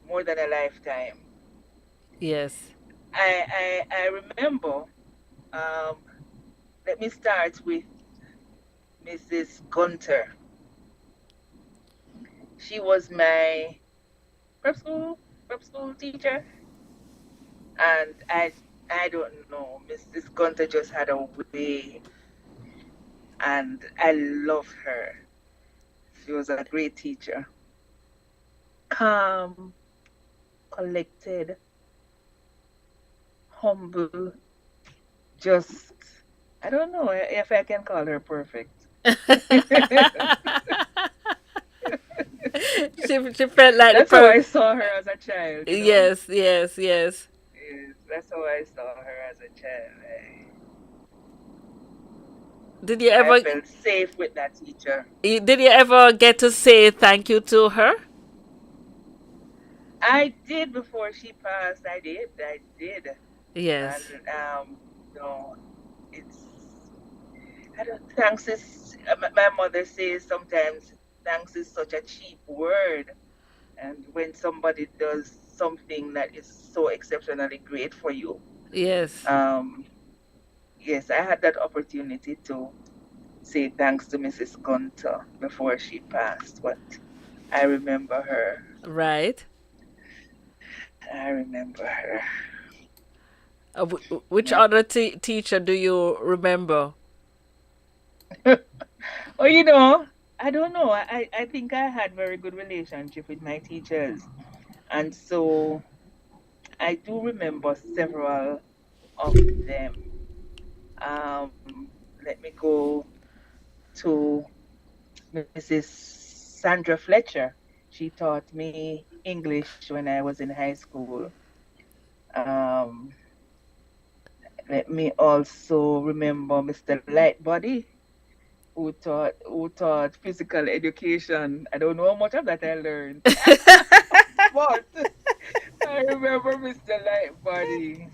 more than a lifetime. Yes. I remember, let me start with Mrs. Gunter. She was my prep school teacher, and I don't know, Mrs. Gunter just had a way, and I love her. She was a great teacher, calm, collected, humble, just I don't know if I can call her perfect. She felt like the That's how I saw her as a child, you know. Yes, yes, yes. Yes, that's how I saw her as a child. Did you I ever felt safe with that teacher. did you ever get to say thank you to her? I did before she passed. I did. Yes. And no, it's I don't. Thanks is my mother says sometimes thanks is such a cheap word, and when somebody does something that is so exceptionally great for you, Yes. yes, I had that opportunity to say thanks to Mrs. Gunter before she passed, but I remember her. Right. I remember her. Which other teacher do you remember? Oh, you know, I don't know. I think I had very good relationship with my teachers. And so I do remember several of them. Um, Let me go to Mrs. Sandra Fletcher. She taught me English when I was in high school. Um, Let me also remember Mr. Lightbody, who taught physical education. I don't know how much of that I learned, but I remember Mr. Lightbody.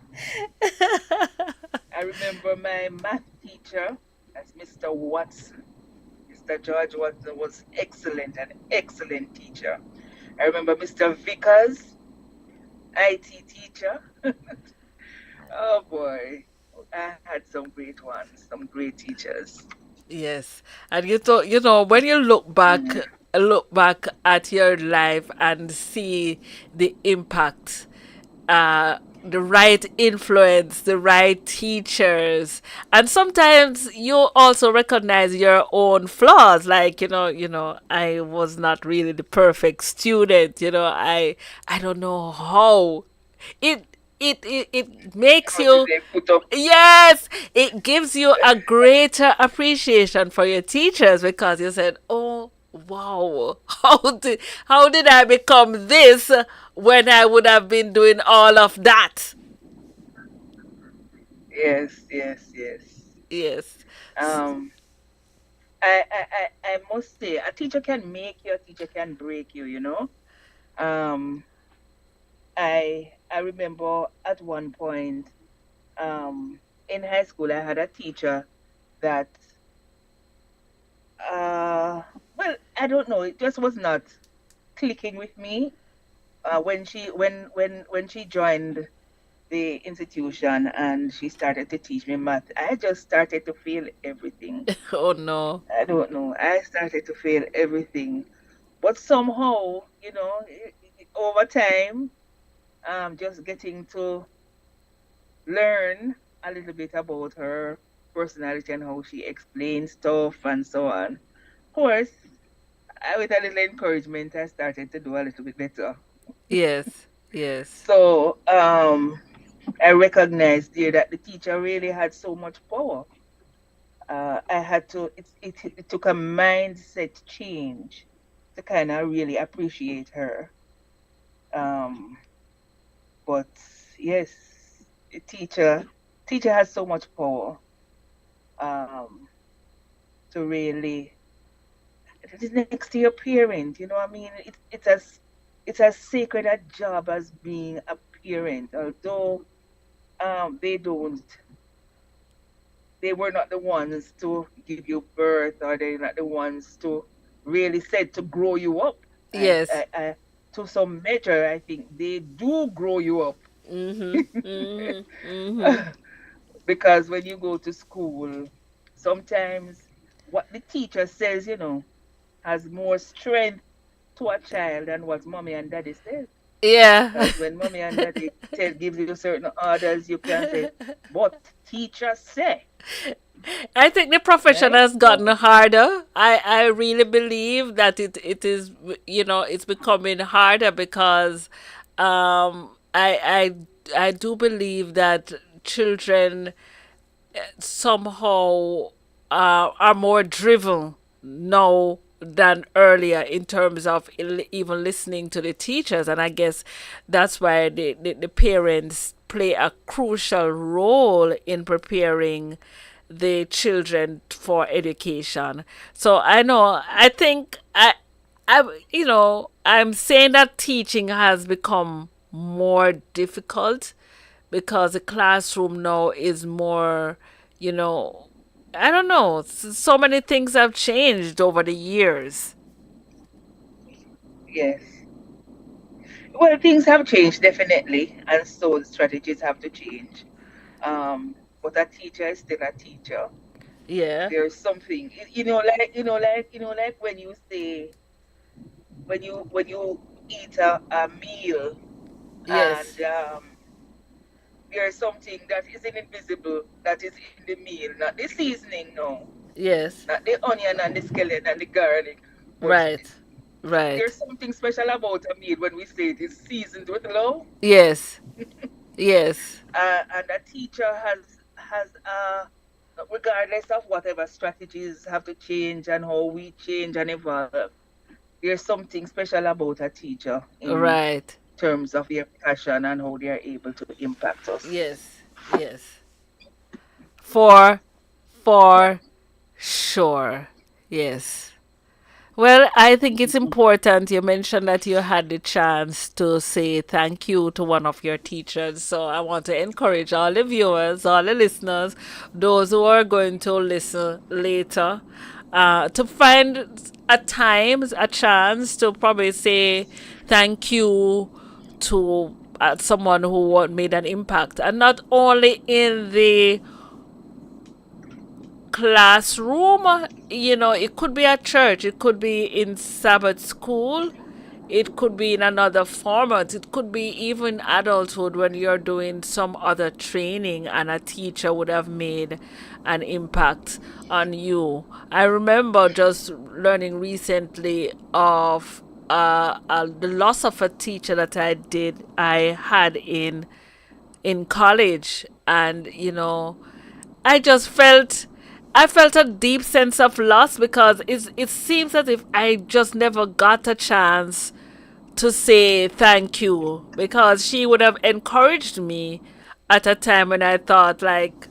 I remember my math teacher as Mr. Watson. Mr. George Watson was an excellent teacher. I remember Mr. Vickers, IT teacher. Oh boy, I had some great ones, some great teachers. Yes. And you know, when you look back at your life and see the impact, the right influence, the right teachers, and sometimes you also recognize your own flaws. Like I was not really the perfect student. I don't know how it it makes How did you. they put up? Yes, it gives you a greater appreciation for your teachers because you said, "Oh, wow, how did I become this when I would have been doing all of that?" Yes, yes, yes. Yes. Um, I must say, a teacher can make you, a teacher can break you. You know. Um, I remember at one point, in high school, I had a teacher that, well, I don't know, it just was not clicking with me. When she joined the institution and she started to teach me math, I just started to feel everything. Oh no. I don't know. I started to feel everything, but somehow, over time, just getting to learn a little bit about her personality and how she explains stuff and so on. Of course, with a little encouragement, I started to do a little bit better. Yes. Yes. So I recognized there that the teacher really had so much power. I had to. It took a mindset change to kind of really appreciate her. Um, but yes, the teacher has so much power. Um, to really it is next to your parent. You know what I mean? It's as sacred a job as being a parent. Although they don't they were not the ones to give you birth, or they're not the ones to really said to grow you up. Yes. To some measure, I think they do grow you up. Because when you go to school, sometimes what the teacher says, has more strength to a child than what mommy and daddy says. Yeah. Because when mommy and daddy gives you certain orders, you can say, "But teacher say." I think the profession Right? has gotten harder. I really believe that it is, it's becoming harder because I do believe that children somehow are more driven now than earlier in terms of even listening to the teachers. And I guess that's why the parents play a crucial role in preparing the children for education. So I think I'm saying that teaching has become more difficult because the classroom now is more, I don't know, so many things have changed over the years. Yes. Well, things have changed definitely, and so the strategies have to change. But a teacher is still a teacher. Yeah. There's something, like when you say, when you eat a meal, Yes. and there's something that isn't invisible that is in the meal, not the seasoning, no, Yes. not the onion and the scallion and the garlic, but Right. Right. there's something special about a meal when we say it is seasoned with love. Yes. Yes. And a teacher has regardless of whatever strategies have to change and how we change and evolve, there's something special about a teacher in Right. terms of their passion and how they are able to impact us. Yes. Yes. For sure. Yes. Well, I think it's important. You mentioned that you had the chance to say thank you to one of your teachers. So I want to encourage all the viewers, all the listeners, those who are going to listen later, to find a chance to probably say thank you to someone who made an impact. And not only in the classroom, it could be at church, it could be in Sabbath school, it could be in another format, it could be even adulthood when you're doing some other training and a teacher would have made an impact on you. I remember just learning recently of the loss of a teacher that I had in college, and I felt a deep sense of loss because it seems as if I just never got a chance to say thank you, because she would have encouraged me at a time when I thought, like,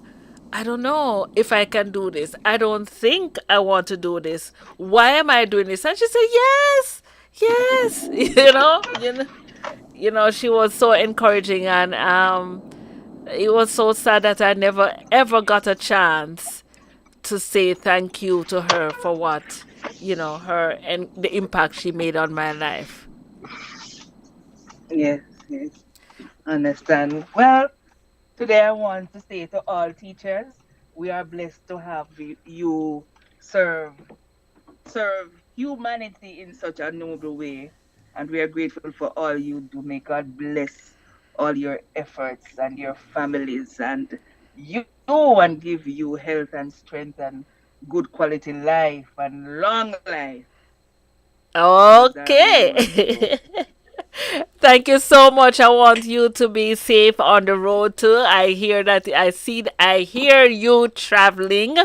I don't know if I can do this. I don't think I want to do this. Why am I doing this? And she said, yes, yes. She was so encouraging, and it was so sad that I never ever got a chance to say thank you to her for what, her and the impact she made on my life. Yes, yes. Understand. Well, today I want to say to all teachers, we are blessed to have you serve humanity in such a noble way. And we are grateful for all you do. May God bless all your efforts and your families and you, and give you health and strength and good quality life and long life. Okay. Thank you so much. I want you to be safe on the road too. I hear you traveling.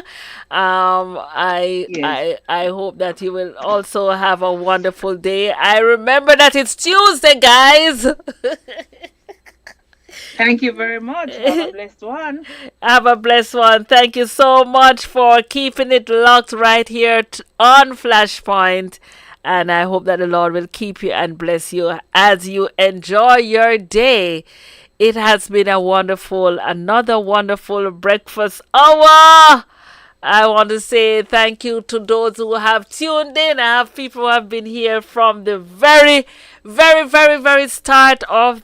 I hope that you will also have a wonderful day. I remember that it's Tuesday, guys. Thank you very much. Have a blessed one. Have a blessed one. Thank you so much for keeping it locked right here on Flashpoint. And I hope that the Lord will keep you and bless you as you enjoy your day. It has been another wonderful breakfast hour. I want to say thank you to those who have tuned in. I have people who have been here from the very, very, very, very start of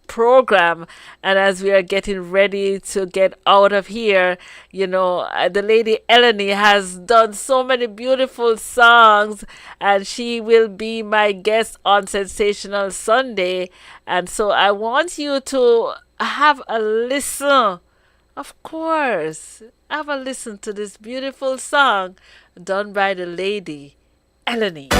program. And as we are getting ready to get out of here, you know, the lady Eleni has done so many beautiful songs, and she will be my guest on Sensational Sunday. And so I want you to have a listen. Of course, have a listen to this beautiful song done by the lady Eleni.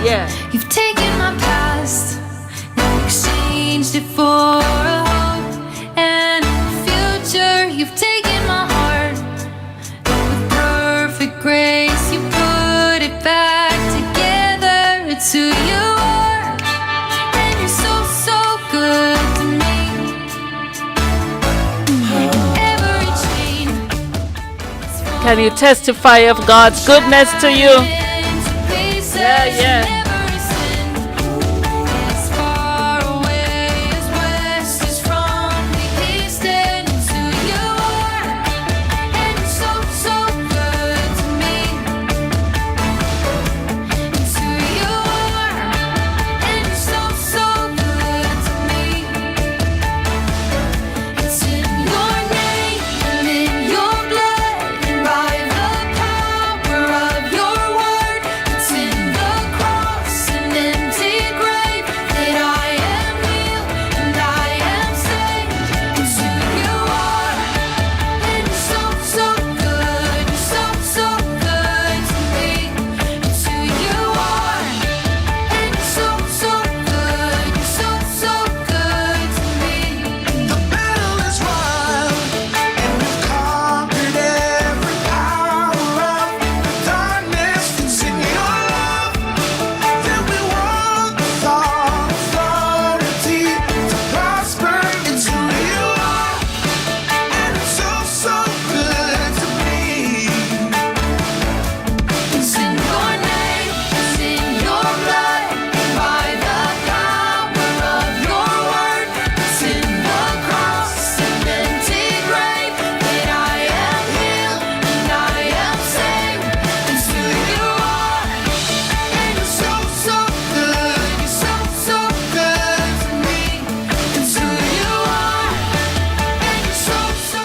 Yeah. You've taken my past and exchanged it for a hope and a future. You've taken my heart with perfect grace. You put it back together. It's who you are, and you're so, so good to me. Every chain. Can you testify of God's goodness to you? Yeah.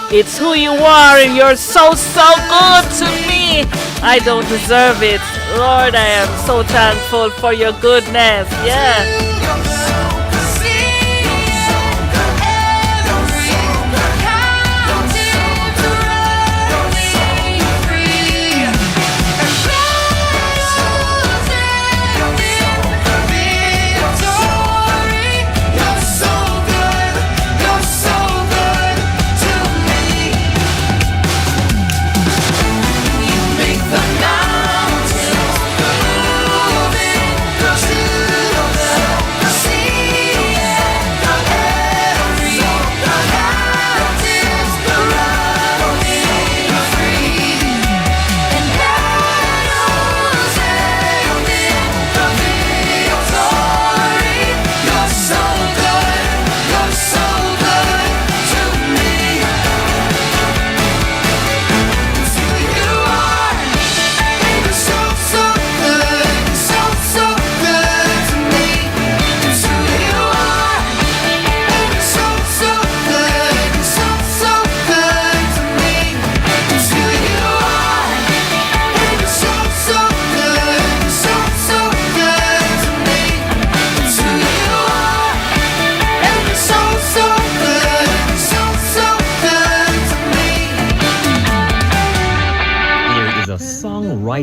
It's who you are, and you're so, so good to me. I don't deserve it. Lord, I am so thankful for your goodness. Yeah.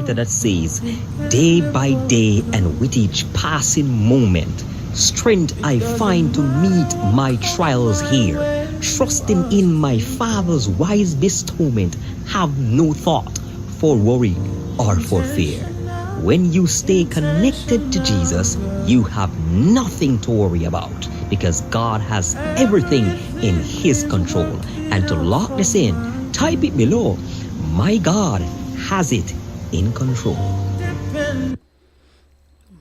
That says, day by day and with each passing moment, strength I find to meet my trials here. Trusting in my Father's wise bestowment, have no thought for worry or for fear. When you stay connected to Jesus, you have nothing to worry about because God has everything in His control. And to lock this in, type it below. My God has it in control.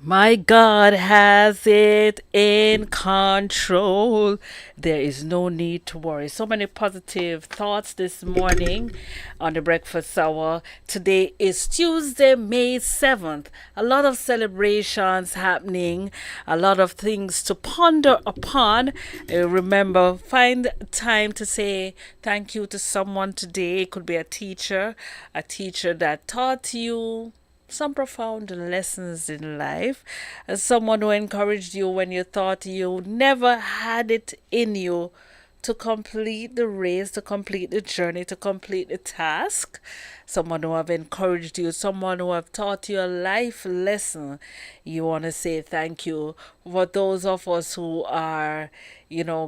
My God has it in control. There is no need to worry. So many positive thoughts this morning on the breakfast hour. Today is Tuesday, May 7th. A lot of celebrations happening, a lot of things to ponder upon. Remember, find time to say thank you to someone today. It could be a teacher that taught you some profound lessons in life, someone who encouraged you when you thought you never had it in you to complete the race, to complete the journey, to complete the task, someone who have encouraged you, someone who have taught you a life lesson. You want to say thank you. For those of us who are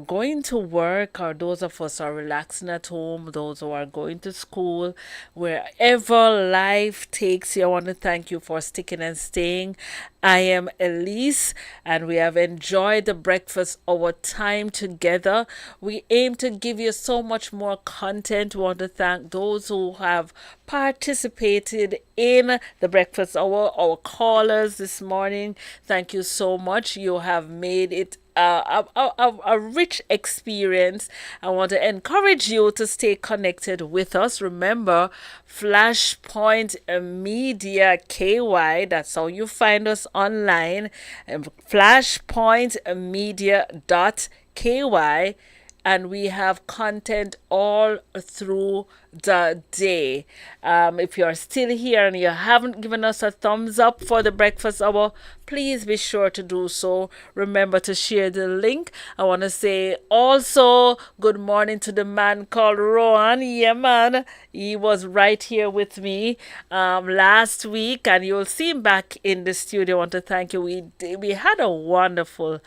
going to work, or those of us who are relaxing at home, those who are going to school, wherever life takes you, I want to thank you for sticking and staying. I am Elise, and we have enjoyed the breakfast, our time together. We aim to give you so much more content. We want to thank those who have participated in the breakfast hour, our callers this morning. Thank you so much. You have made it a rich experience. I want to encourage you to stay connected with us. Remember, Flashpoint Media KY, that's how you find us online, flashpointmedia.ky, and we have content all through the day. If you're still here and you haven't given us a thumbs up for the breakfast hour, please be sure to do so. Remember to share the link. I want to say also good morning to the man called Rohan. Yeah, man. He was right here with me last week, and you'll see him back in the studio. I want to thank you. We had a wonderful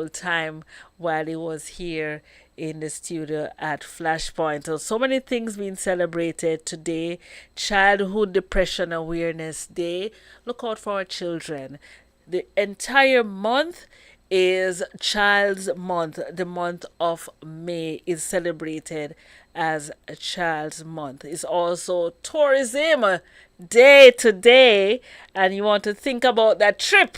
time while he was here in the studio at Flashpoint. So many things being celebrated today. Childhood Depression Awareness Day. Look out for our children. The entire month is Child's Month. The month of May is celebrated as a Child's Month. It's also Tourism Day today, and you want to think about that trip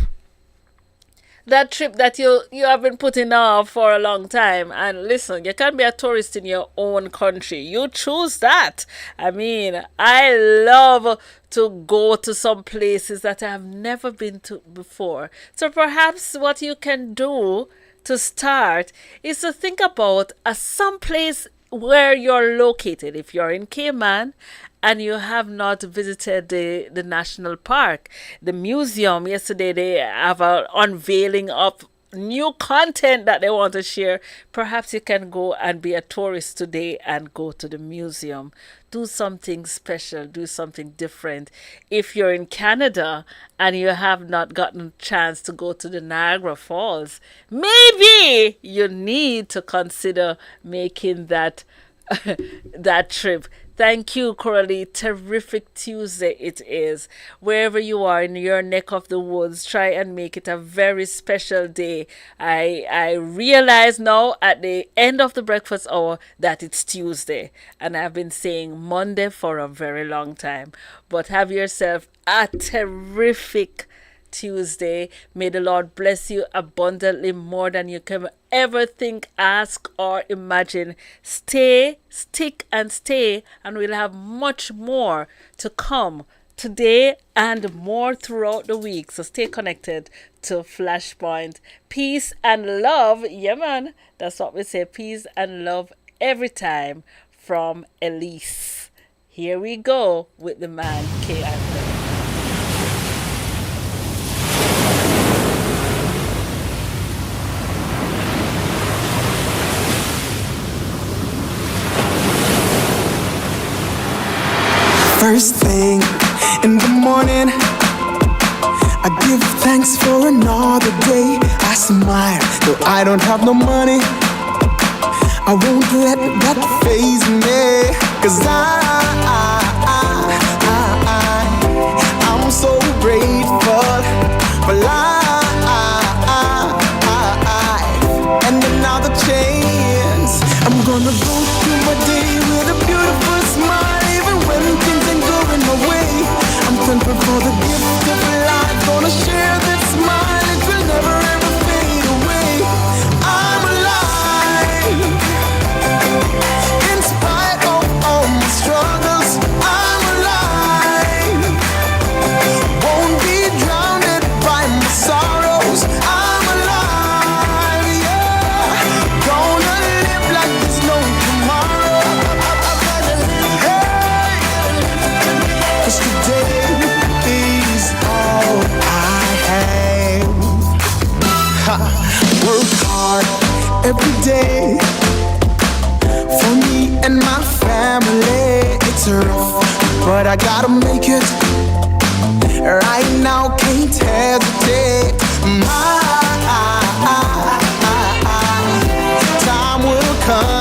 that you have been putting off for a long time. And listen, you can be a tourist in your own country. You choose that. I mean, I love to go to some places that I have never been to before. So perhaps what you can do to start is to think about some place where you're located. If you're in Cayman and you have not visited the national park, the museum, yesterday they have an unveiling of new content that they want to share. Perhaps you can go and be a tourist today and go to the museum. Do something special, do something different. If you're in Canada and you have not gotten a chance to go to the Niagara Falls, maybe you need to consider making that trip. Thank you, Coralie. Terrific Tuesday it is. Wherever you are in your neck of the woods, try and make it a very special day. I realize now at the end of the breakfast hour that it's Tuesday, and I've been saying Monday for a very long time. But have yourself a terrific Tuesday. May the Lord bless you abundantly, more than you can ever think, ask, or imagine. Stay, stick, and stay, and we'll have much more to come today and more throughout the week. So stay connected to Flashpoint. Peace and love. Yeah, man. That's what we say. Peace and love every time from Elise. Here we go with the man K. Anthony. First thing in the morning, I give thanks for another day. I smile, though I don't have no money. I won't let that faze me, 'cause I'm so grateful for life and another chance. I'm gonna go through my day with a beautiful smile, even when things ain't going my way. I'm thankful for the gift of life, gonna share this but I gotta make it. Right now, can't hesitate. My time will come.